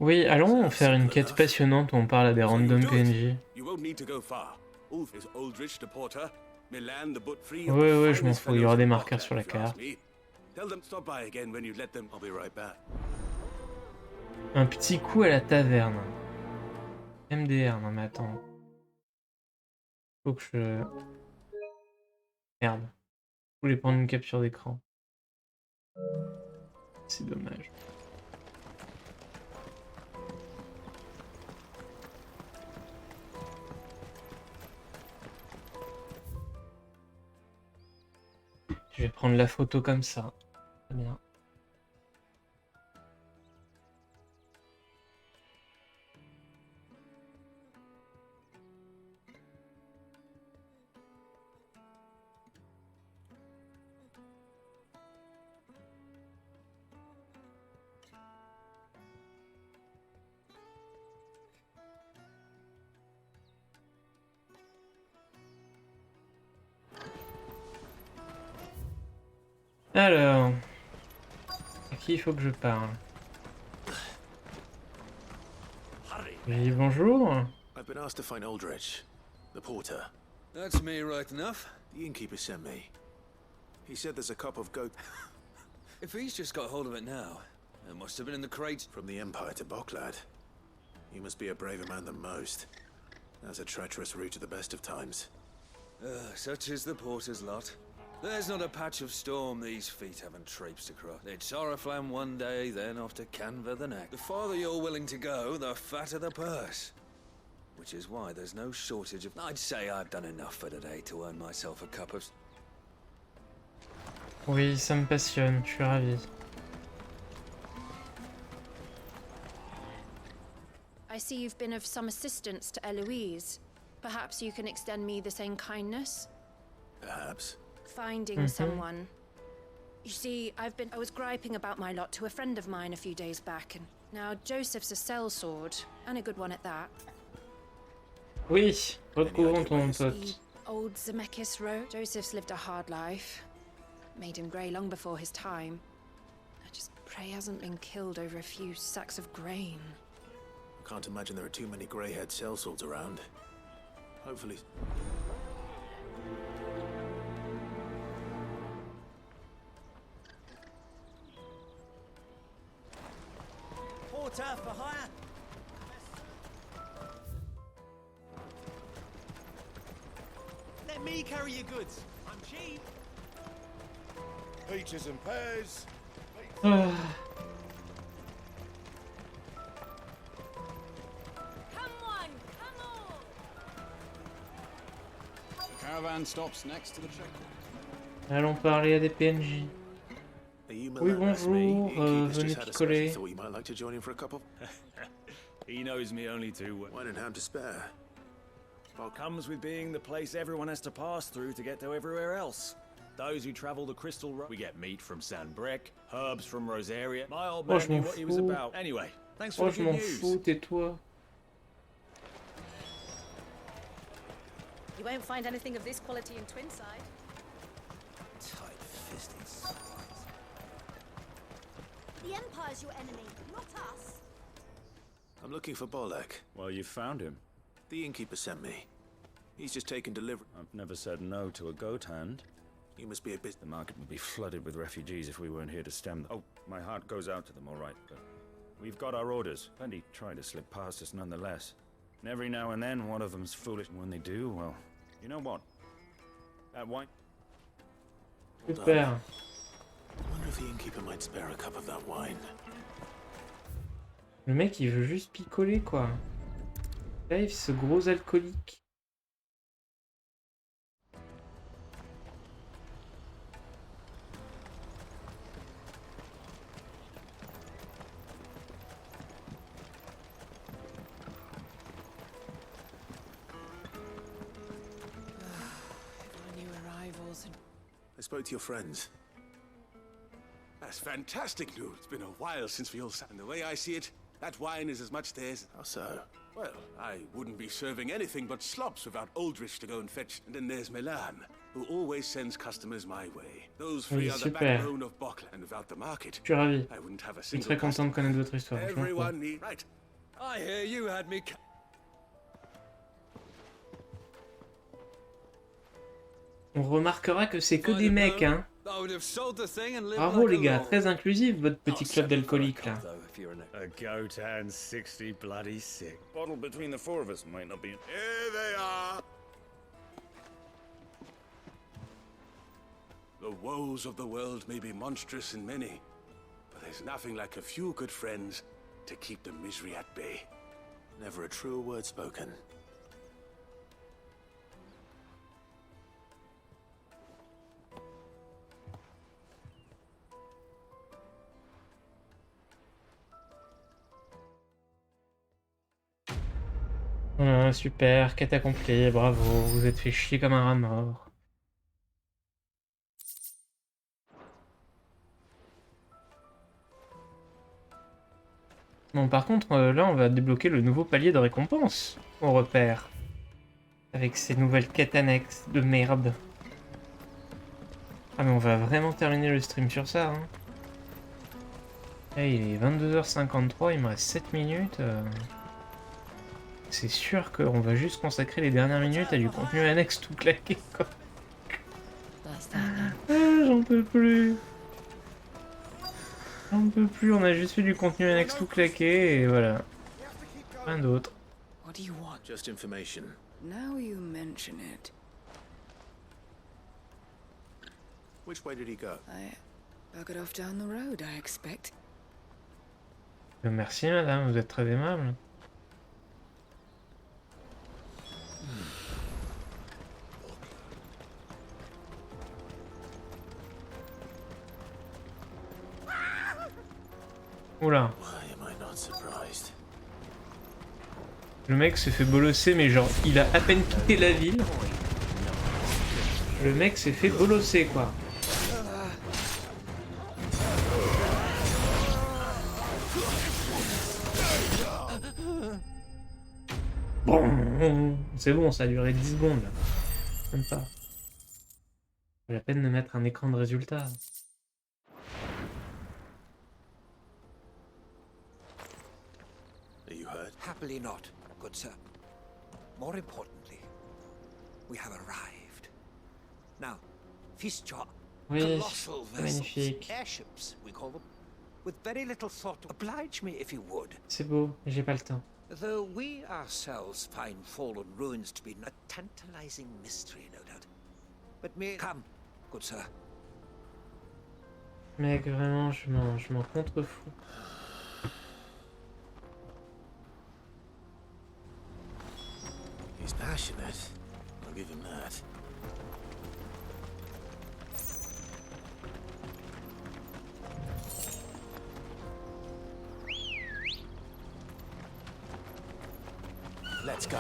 Speaker 1: Oui, allons faire une quête passionnante où on parle à des random PNJ.
Speaker 8: You won't need to go far. Ulf is Aldrich the porter. Milan the but free.
Speaker 1: Ouais, je m'en fous, il y aura des marqueurs sur la carte.
Speaker 8: Tell them stop by again when you let them.
Speaker 15: I'll be right back.
Speaker 1: Un petit coup à la taverne. MDR, non mais attends. Faut que je... Merde. Je voulais prendre une capture d'écran. C'est dommage. Je vais prendre la photo comme ça. Très bien. Alors, à qui il faut que je parle? Oui, bonjour.
Speaker 15: I've been asked to find Aldrich, the porter.
Speaker 17: That's me right enough.
Speaker 15: The innkeeper sent me. He said there's a cup of goat.
Speaker 17: If he's just got hold of it now, it must have been in the crate.
Speaker 15: From the Empire to Boklad. You must be a braver man than most. That's a treacherous route at the best of times.
Speaker 17: Such is the porter's lot. There's not a patch of storm these feet haven't traipsed across. It's Oriflamme one day, then off to Canva the next. The farther you're willing to go, the fatter the purse. Which is why there's no shortage of... I'd say I've done enough for today to earn myself a cup of...
Speaker 1: Oui, ça me passionne, je suis ravi.
Speaker 13: I see you've been of some assistance to Eloise. Perhaps you can extend me the same kindness?
Speaker 15: Perhaps.
Speaker 13: Finding someone. You see, I was griping about my lot to a friend of mine a few days back, and now Joseph's a sellsword, and a good one at that.
Speaker 1: Oui, retrouvons ton pote.
Speaker 13: The old Zemeckis wrote, Joseph's lived a hard life. Made him grey long before his time. I just pray he hasn't been killed over a few sacks of grain.
Speaker 15: I can't imagine there are too many grey-haired sellswords around. Hopefully...
Speaker 10: Porter for hire. Let me carry your goods. I'm cheap.
Speaker 3: Peaches and pears.
Speaker 1: Ah.
Speaker 11: The caravan stops next to the checkpoint.
Speaker 1: Allons parler à des PNJ. Oui, bonjour, venez picoler.
Speaker 15: Thought you might like to join him for a cup of...
Speaker 16: He knows me only too well.
Speaker 15: Wine and ham to spare.
Speaker 16: Well, comes with being the place everyone has to pass through to get to everywhere else. Those who travel the Crystal Road. We get meat from Sanbrec, herbs from Rosaria. My old man knew what he was about. Anyway, thanks for the good news.
Speaker 1: Je m'en fous, tais-toi.
Speaker 18: You won't find anything of this quality in Twinside.
Speaker 20: Tight-fisted spies.
Speaker 7: The Empire's your enemy, not us.
Speaker 15: I'm looking for Bolek.
Speaker 16: Well, you found him.
Speaker 15: The innkeeper sent me. He's just taken delivery.
Speaker 16: I've never said no to a goat hand.
Speaker 15: You must be a bit...
Speaker 16: The market would be flooded with refugees if we weren't here to stem them. Oh, my heart goes out to them, all right, but we've got our orders. Plenty try to slip past us nonetheless. And every now and then, one of them's foolish. And when they do, well, you know what? That wine...
Speaker 1: Super.
Speaker 15: I wonder if the innkeeper might spare a cup of that wine.
Speaker 1: Le mec, il veut juste picoler, quoi. Dave, ce gros alcoolique.
Speaker 15: I spoke to your friends.
Speaker 2: That's fantastic news. It's been a while since we all sat. And the way I see it, that wine is as much theirs.
Speaker 15: How so?
Speaker 2: Well, I wouldn't be serving anything but slops without Aldrich to go and fetch. And then there's Milan, who always sends customers my way. Those three are the backbone of Boklad, and without the market,
Speaker 1: Je suis ravi.
Speaker 2: I wouldn't have a
Speaker 1: Je suis
Speaker 2: single
Speaker 1: très content de connaître votre histoire.
Speaker 2: Everyone needs... Right.
Speaker 17: I hear you had me...
Speaker 1: On remarquera que c'est que des mecs, hein. Bravo les gars, très inclusif votre petit club d'alcooliques là.
Speaker 16: A goat and 60 bloody sick. Bottle between the four of us might not be...
Speaker 8: Here they are!
Speaker 2: The woes of the world may be monstrous in many, but there's nothing like a few good friends to keep the misery at bay.
Speaker 15: Never a truer word spoken.
Speaker 1: Ah, super, quête accomplie, bravo, vous êtes fait chier comme un rat mort. Bon, par contre, là, on va débloquer le nouveau palier de récompense qu'on repère. Avec ces nouvelles quêtes annexes de merde. Ah, mais on va vraiment terminer le stream sur ça, hein. Là, il est 22h53, il me reste 7 minutes. C'est sûr qu'on va juste consacrer les dernières minutes à du contenu annexe tout claqué, quoi. J'en peux plus. J'en peux plus, on a juste fait du contenu annexe tout claqué et voilà. Rien d'autre.
Speaker 4: What do you want?
Speaker 15: Just information.
Speaker 4: Now you mention it.
Speaker 15: Which way did he go?
Speaker 4: I buggered off down the road, I expect.
Speaker 1: Merci madame, vous êtes très aimable. Oula. Le mec se fait bolosser, mais genre, il a à peine quitté la ville. Le mec s'est fait bolosser, quoi. Bon, c'est bon, ça a duré 10 secondes, là. Même pas. C'est la peine de mettre un écran de résultat.
Speaker 9: Are you hurt? Happily not, good sir. More importantly, we have arrived. Now, feast your colossal vessels, airships, we call them, with very little thought. Oblige me if you would.
Speaker 1: C'est beau, j'ai pas le temps.
Speaker 9: Though we ourselves find fallen ruins to be a tantalizing mystery, no doubt. But me, come, good sir.
Speaker 1: Mec, vraiment, je m'en contrefous.
Speaker 15: He's passionate. I'll give him that. Let's go.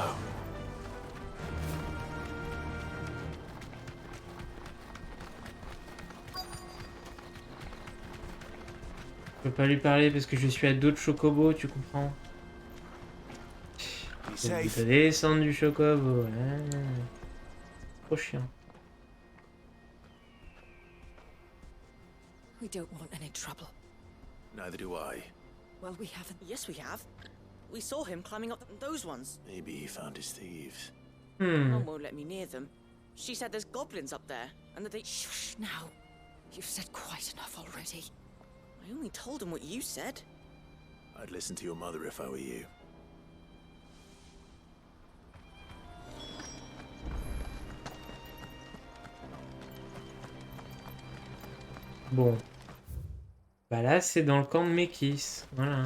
Speaker 1: Je peux pas lui parler parce que je suis à d'autres chocobos, tu comprends? Faut descendre du chocobo. Trop chiant.
Speaker 18: We don't want any trouble.
Speaker 15: Neither do I.
Speaker 18: Well, we haven't.
Speaker 14: Yes, we have. We saw him climbing up those ones.
Speaker 15: Maybe he found his thieves.
Speaker 14: Mum won't let me near them. She said there's goblins up there, and that they—
Speaker 18: Shush, now. You've said quite enough already.
Speaker 14: I only told him what you said.
Speaker 15: I'd listen to your mother if I were you.
Speaker 1: Bon. Bah là, c'est dans le camp de Mekis. Voilà.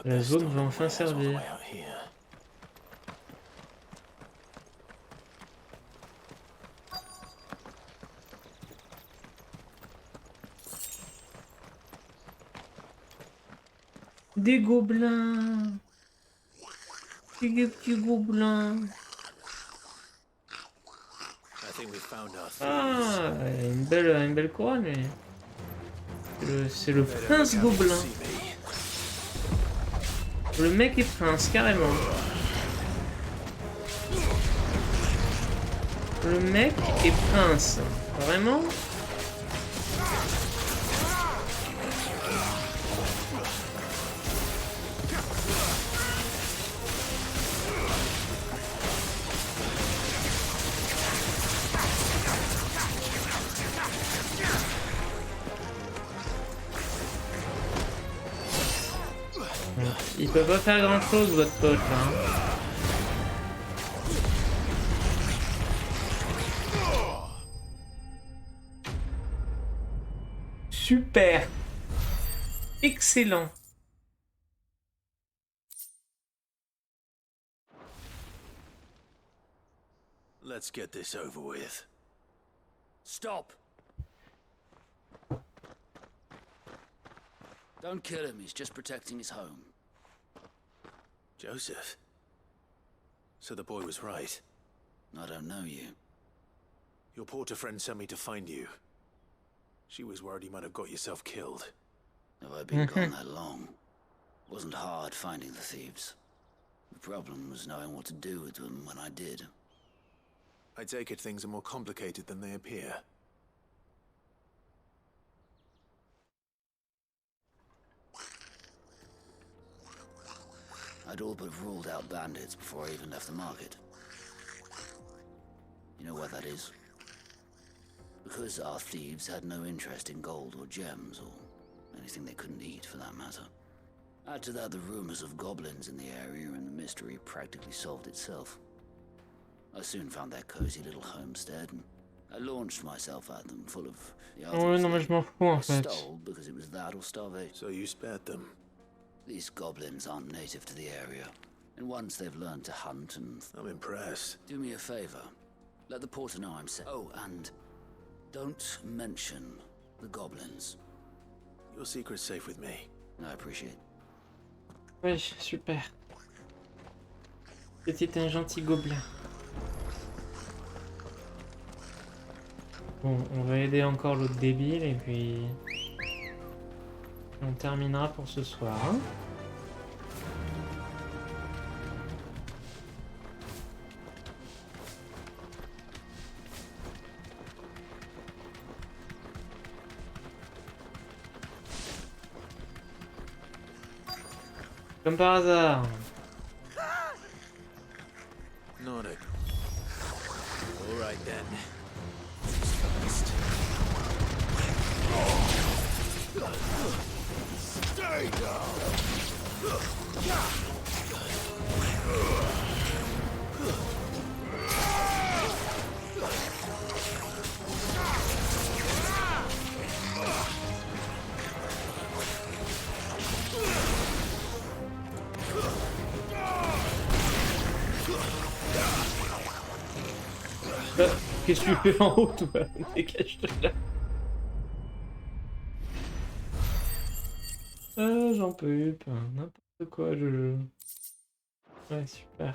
Speaker 1: La zone va enfin servir. Des gobelins. Des petits gobelins. Ah, une belle couronne, lui. C'est le prince gobelin. Le mec est prince, carrément. Le mec est prince. Vraiment? Il peut pas faire grand chose, votre pote, là. Super. Excellent.
Speaker 15: Let's get this over with.
Speaker 21: Stop. Don't kill him, he's just protecting his home.
Speaker 15: Joseph? So the boy was right.
Speaker 21: I don't know you.
Speaker 15: Your porter friend sent me to find you. She was worried you might have got yourself killed.
Speaker 21: Have I been gone that long? It wasn't hard finding the thieves. The problem was knowing what to do with them when I did.
Speaker 15: I take it things are more complicated than they appear.
Speaker 21: I'd all but ruled out bandits before I even left the market. You know why that is? Because our thieves had no interest in gold or gems, or anything they couldn't eat for that matter. Add to that the rumors of goblins in the area, and the mystery practically solved itself. I soon found their cozy little homestead, and I launched myself at them, full of the
Speaker 1: Ouais, non mais je m'en fous en fait.
Speaker 21: stole because it was that or starvation.
Speaker 15: So you spared them?
Speaker 21: These goblins aren't native to the area, and once they've learned to hunt and...
Speaker 15: I'm impressed.
Speaker 21: Do me a favor. Let the porter know I'm safe. Oh, and don't mention the goblins.
Speaker 15: Your secret's safe with me.
Speaker 21: I appreciate.
Speaker 1: Oui, super. C'était un gentil gobelin. Bon, on va aider encore l'autre débile et puis on terminera pour ce soir. Hein. Comme par hasard.
Speaker 15: Nordic. All right then. Stay down.
Speaker 1: Qu'est-ce que tu fais en haut, toi? Dégage de là. J'en peux pas. N'importe quoi, je joue. Ouais, super.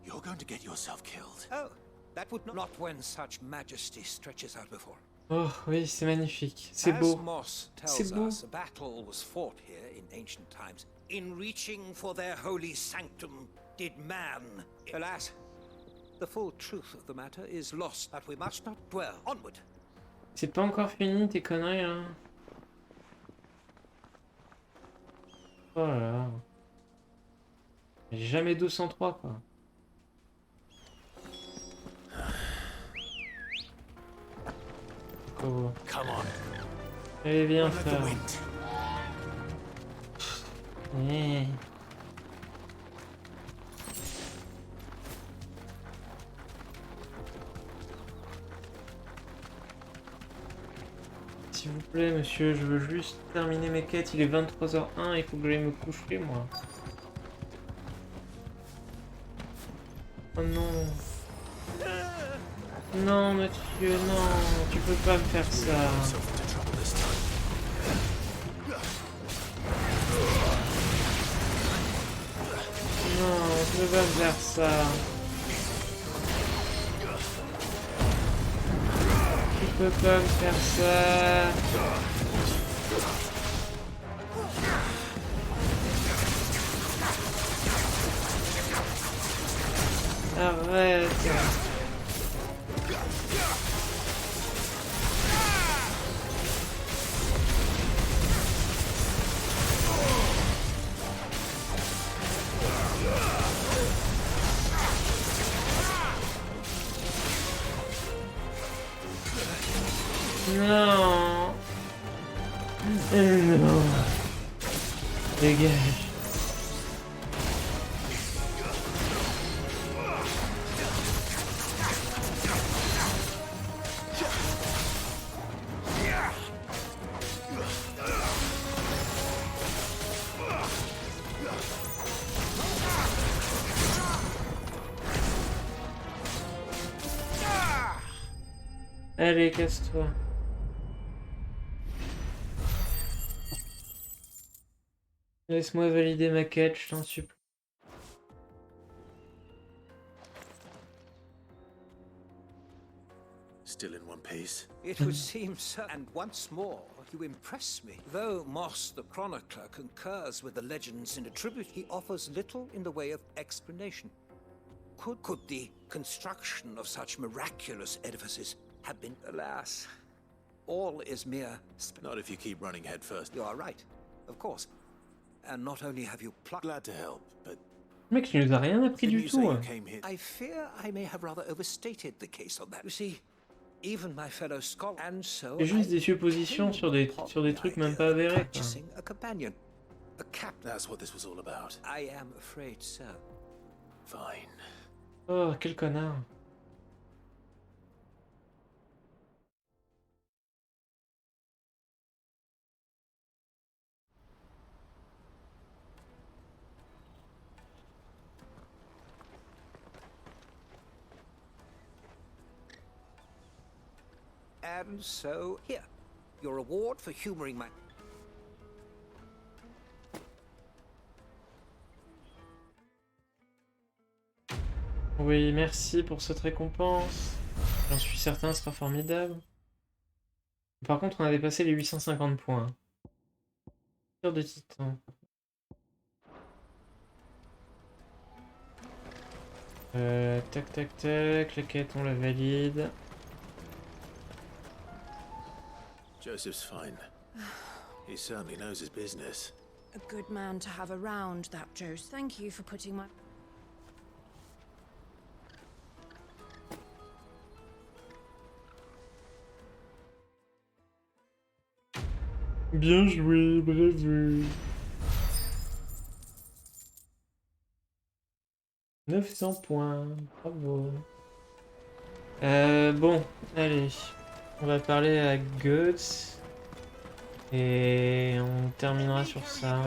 Speaker 9: You're going to get yourself killed. Oh, that would not when such majesty stretches out before.
Speaker 1: Oh oui, c'est magnifique. C'est beau.
Speaker 9: Moss
Speaker 1: C'est
Speaker 9: tells
Speaker 1: beau.
Speaker 9: us, a battle was fought here in ancient times. In reaching for their holy sanctum, did man. Alas, the full truth of the matter is lost, but we must not dwell. Onward.
Speaker 1: C'est pas encore fini tes conneries là. Oh là là. J'ai jamais 203 quoi. Oh.
Speaker 15: Come on.
Speaker 1: Allez viens frère. Yeah. S'il vous plaît, monsieur, je veux juste terminer mes quêtes. Il est 23h01, il faut que j'aille me coucher, moi. Oh non. Non, monsieur, non. Tu peux pas me faire ça. Non, tu peux pas me faire ça. Tu peux pas me faire ça. Arrête. Non. Non. Dégage. Allez, casse-toi. Laisse-moi valider ma quête, je t'en supplie.
Speaker 15: Still in one piece.
Speaker 9: It would seem so. And once more, you impress me. Though Moss the Chronicler concurs with the legends in the tribute, he offers little in the way of explanation. Could the construction of such miraculous edifices have been, alas, all is mere...
Speaker 15: Not if you keep running head first.
Speaker 9: You are right, of course. And not only have you plucked...
Speaker 15: Glad to help, but...
Speaker 1: Mec, tu nous as rien appris du tout. Hein.
Speaker 9: I fear I may have rather overstated the case on that. You see, even my fellow scholar and so...
Speaker 1: C'est juste des suppositions sur des trucs même pas avérés.
Speaker 9: A companion. A cap.
Speaker 15: That's what this was all about.
Speaker 9: I am afraid so.
Speaker 15: Fine.
Speaker 1: Oh, quel connard.
Speaker 9: And so, here, your reward for humoring my...
Speaker 1: Oui, merci pour cette récompense. J'en suis certain, ce sera formidable. Par contre, on a dépassé les 850 points. Cœur de titan. Tac, tac, tac. La quête, on la valide.
Speaker 15: Joseph's fine. He certainly knows his business.
Speaker 18: A good man to have around, that Jose. Thank you for putting my...
Speaker 1: Bien joué, bravo. 900 points, bravo. Bon, allez. On va parler à Guts. Et on terminera sur ça.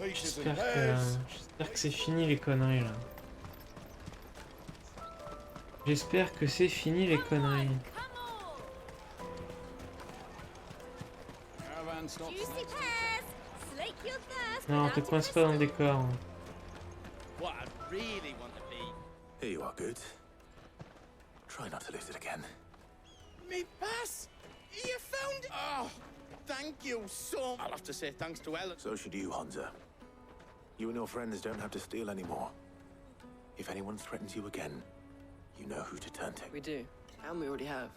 Speaker 1: J'espère que c'est fini les conneries là. J'espère que c'est fini les conneries. Non, te coince pas dans le décor.
Speaker 15: Here you are, good. Try not to lose it again.
Speaker 10: Me pass! You found it! Oh, thank you so... I'll have to say thanks to Ellen.
Speaker 15: So should you, Hansa. You and your friends don't have to steal anymore. If anyone threatens you again, you know who to turn to.
Speaker 14: We do, and we already have.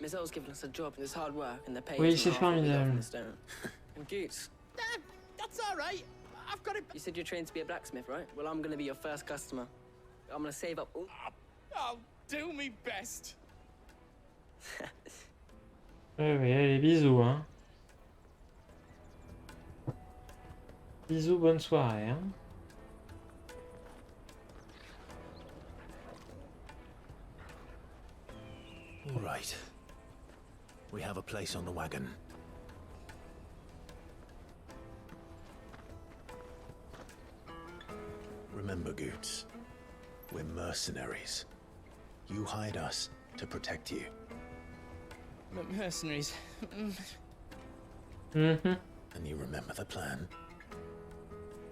Speaker 14: Miss L's given us a job, and it's hard work, and the pay
Speaker 1: Oui,
Speaker 14: is
Speaker 1: c'est formidable.
Speaker 14: And Goots.
Speaker 10: That's all right. I've got it.
Speaker 14: You said you're trained to be a blacksmith, right? Well, I'm gonna be your first customer. I'm gonna save up all...
Speaker 10: I'll do me best.
Speaker 1: Ouais, allez, bisous, hein. Bisous, bonne soirée, hein.
Speaker 15: All right. We have a place on the wagon. Remember, Goots, we're mercenaries. You hired us to protect you.
Speaker 10: Mercenaries.
Speaker 1: Mm-hmm.
Speaker 15: And you remember the plan?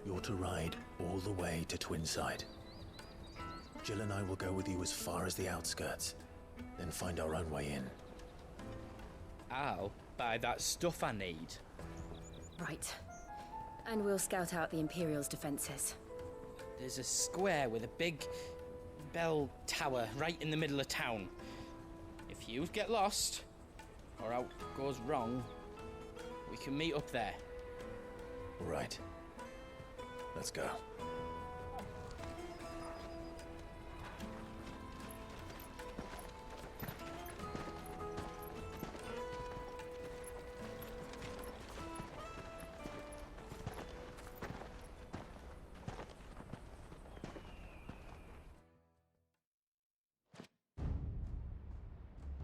Speaker 15: You're to ride all the way to Twinside. Jill and I will go with you as far as the outskirts, then find our own way in.
Speaker 10: I'll buy that stuff I need.
Speaker 13: Right. And we'll scout out the Imperial's defenses.
Speaker 10: There's a square with a big bell tower right in the middle of town. If you get lost, or out goes wrong, we can meet up there.
Speaker 15: All right. Let's go.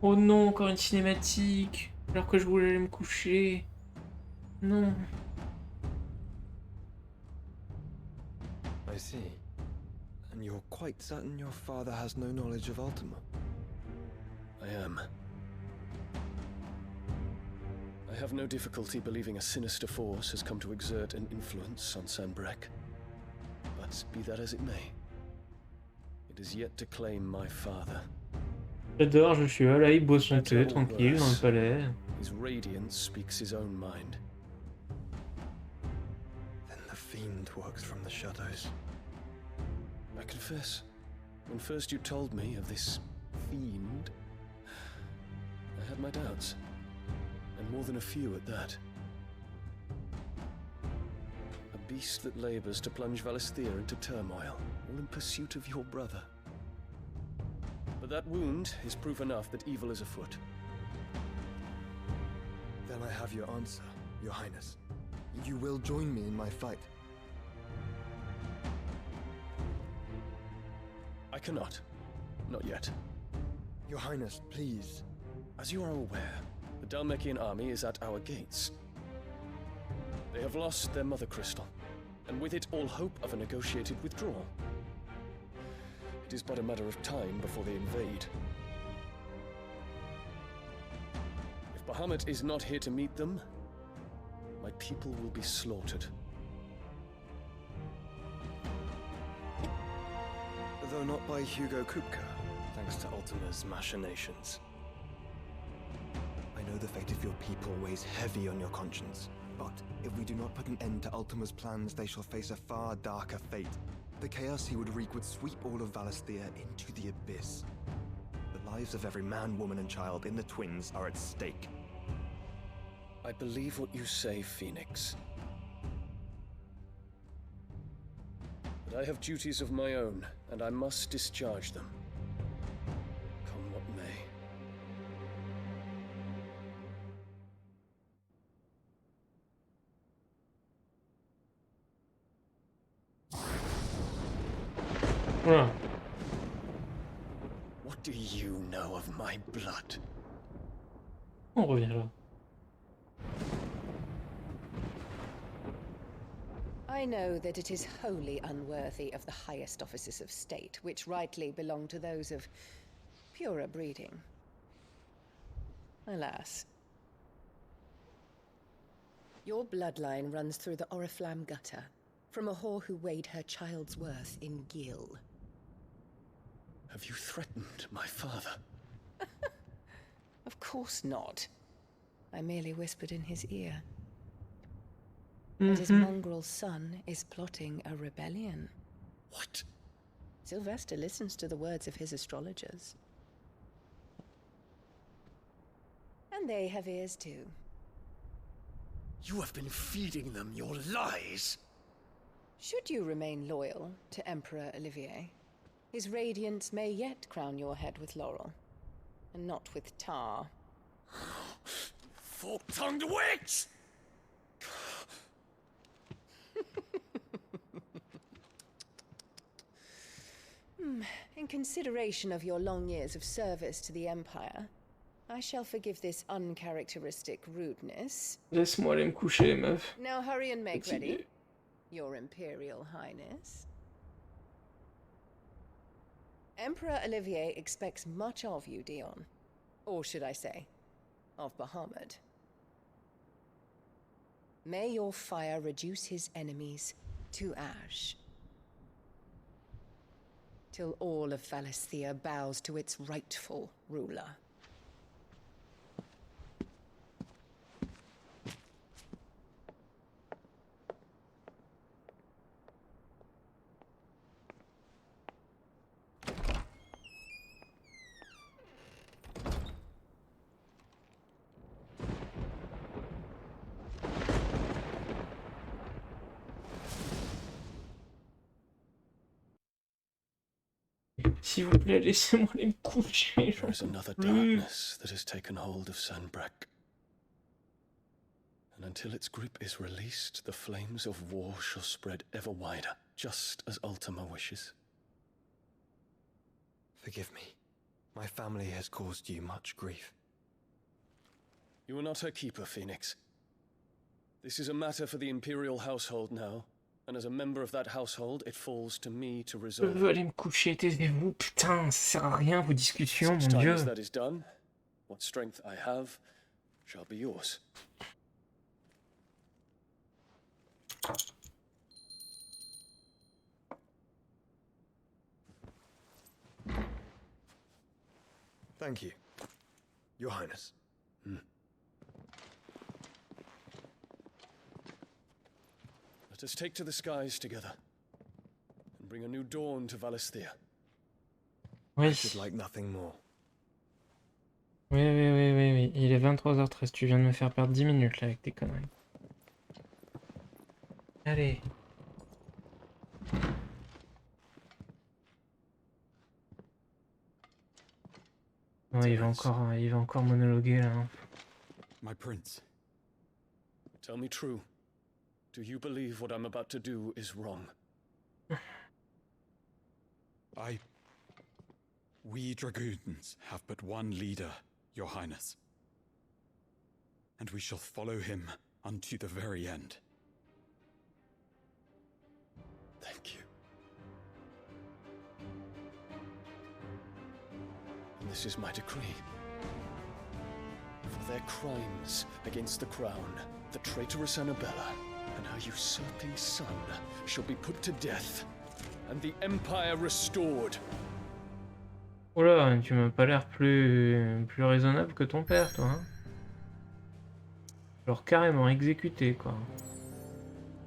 Speaker 1: Oh non, encore une cinématique, alors que je voulais aller me coucher. Non.
Speaker 12: I see. And you're quite certain your father has no knowledge of Ultima?
Speaker 22: I am. I have no difficulty believing a sinister force has come to exert an influence on Sanbreque. But be that as it may, it is yet to claim my father.
Speaker 1: J'adore, je suis là, il boit son thé, tranquille, dans le palais.
Speaker 22: His radiance speaks his own mind.
Speaker 12: Then the fiend works from the shadows.
Speaker 22: I confess, when first you told me of this fiend, I had my doubts, and more than a few at that. beast that labors to plunge Valisthea into turmoil, all in pursuit of your brother. But that wound is proof enough that evil is afoot.
Speaker 12: Then I have your answer, Your Highness. You will join me in my fight.
Speaker 22: I cannot. Not yet.
Speaker 12: Your Highness, please.
Speaker 22: As you are aware, the Dhalmekian army is at our gates. They have lost their mother crystal, and with it all hope of a negotiated withdrawal. It is but a matter of time before they invade. If Bahamut is not here to meet them, my people will be slaughtered.
Speaker 12: Though not by Hugo Kupka, thanks to Ultima's machinations. I know the fate of your people weighs heavy on your conscience, but if we do not put an end to Ultima's plans, they shall face a far darker fate. The chaos he would wreak would sweep all of Valisthea into the abyss. The lives of every man, woman, and child in the Twins are at stake.
Speaker 22: I believe what you say, Phoenix. But I have duties of my own, and I must discharge them. Come what may.
Speaker 1: Voilà.
Speaker 22: What do you know of my blood?
Speaker 1: On revient là.
Speaker 6: I know that it is wholly unworthy of the highest offices of state, which rightly belong to those of purer breeding. Alas. Your bloodline runs through the Oriflamme gutter, from a whore who weighed her child's worth in gil.
Speaker 22: Have you threatened my father?
Speaker 6: Of course not. I merely whispered in his ear. That his mongrel son is plotting a rebellion.
Speaker 22: What?
Speaker 6: Sylvester listens to the words of his astrologers. And they have ears too.
Speaker 22: You have been feeding them your lies!
Speaker 6: Should you remain loyal to Emperor Olivier, his radiance may yet crown your head with laurel, and not with tar.
Speaker 22: Fork-tongued witch!
Speaker 6: In consideration of your long years of service to the Empire, I shall forgive this uncharacteristic rudeness.
Speaker 1: Laisse-moi aller me coucher, meuf.
Speaker 6: Now hurry and make
Speaker 1: Fatigué.
Speaker 6: ready, Your Imperial Highness. Emperor Olivier expects much of you, Dion. Or should I say, of Bahamut. May your fire reduce his enemies to ash. Till all of Valisthea bows to its rightful ruler.
Speaker 1: S'il vous plaît, laissez-moi aller me coucher.
Speaker 22: There is another darkness that has taken hold of Sanbreque. And until its grip is released, the flames of war shall spread ever wider, just as Ultima wishes.
Speaker 12: Forgive me. My family has caused you much grief.
Speaker 22: You are not her keeper, Phoenix. This is a matter for the Imperial household now, and as a member of that household, it falls to me to
Speaker 1: Je
Speaker 22: resolve.
Speaker 1: veux aller me coucher, taisez-vous, putain, ça sert à rien vos discussions,
Speaker 22: Such
Speaker 1: mon
Speaker 22: time
Speaker 1: dieu.
Speaker 22: as that is done, what strength I have shall be yours.
Speaker 12: Thank you, Your Highness.
Speaker 22: Let us take to the skies together, and bring a new dawn to Valisthea.
Speaker 1: Oui.
Speaker 12: I should like nothing more.
Speaker 1: Oui. Il est 23h13, tu viens de me faire perdre 10 minutes là avec tes conneries. Allez. Non, il va encore monologuer là. Hein.
Speaker 22: My prince. Tell me true. Do you believe what I'm about to do is wrong?
Speaker 5: We dragoons have but one leader, Your Highness. And we shall follow him unto the very end.
Speaker 22: Thank you. And this is my decree. For their crimes against the crown, the traitorous Annabella and her usurping son shall be put to death, and the Empire restored.
Speaker 1: Oh là, tu m'as pas l'air plus raisonnable que ton père, toi. Hein. Genre carrément exécuté, quoi.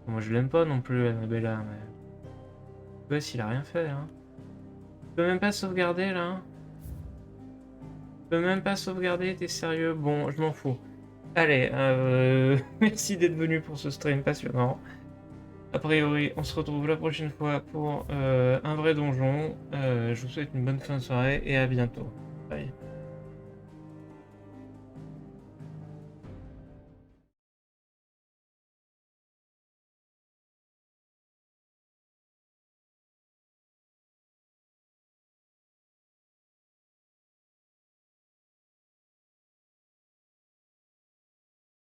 Speaker 1: Moi, je l'aime pas non plus, Annabella, mais... Ouais, s'il a rien fait, hein. Tu peux même pas sauvegarder, là. Tu peux même pas sauvegarder, t'es sérieux? Bon, je m'en fous. Allez, merci d'être venu pour ce stream passionnant. A priori, on se retrouve la prochaine fois pour un vrai donjon. Je vous souhaite une bonne fin de soirée et à bientôt.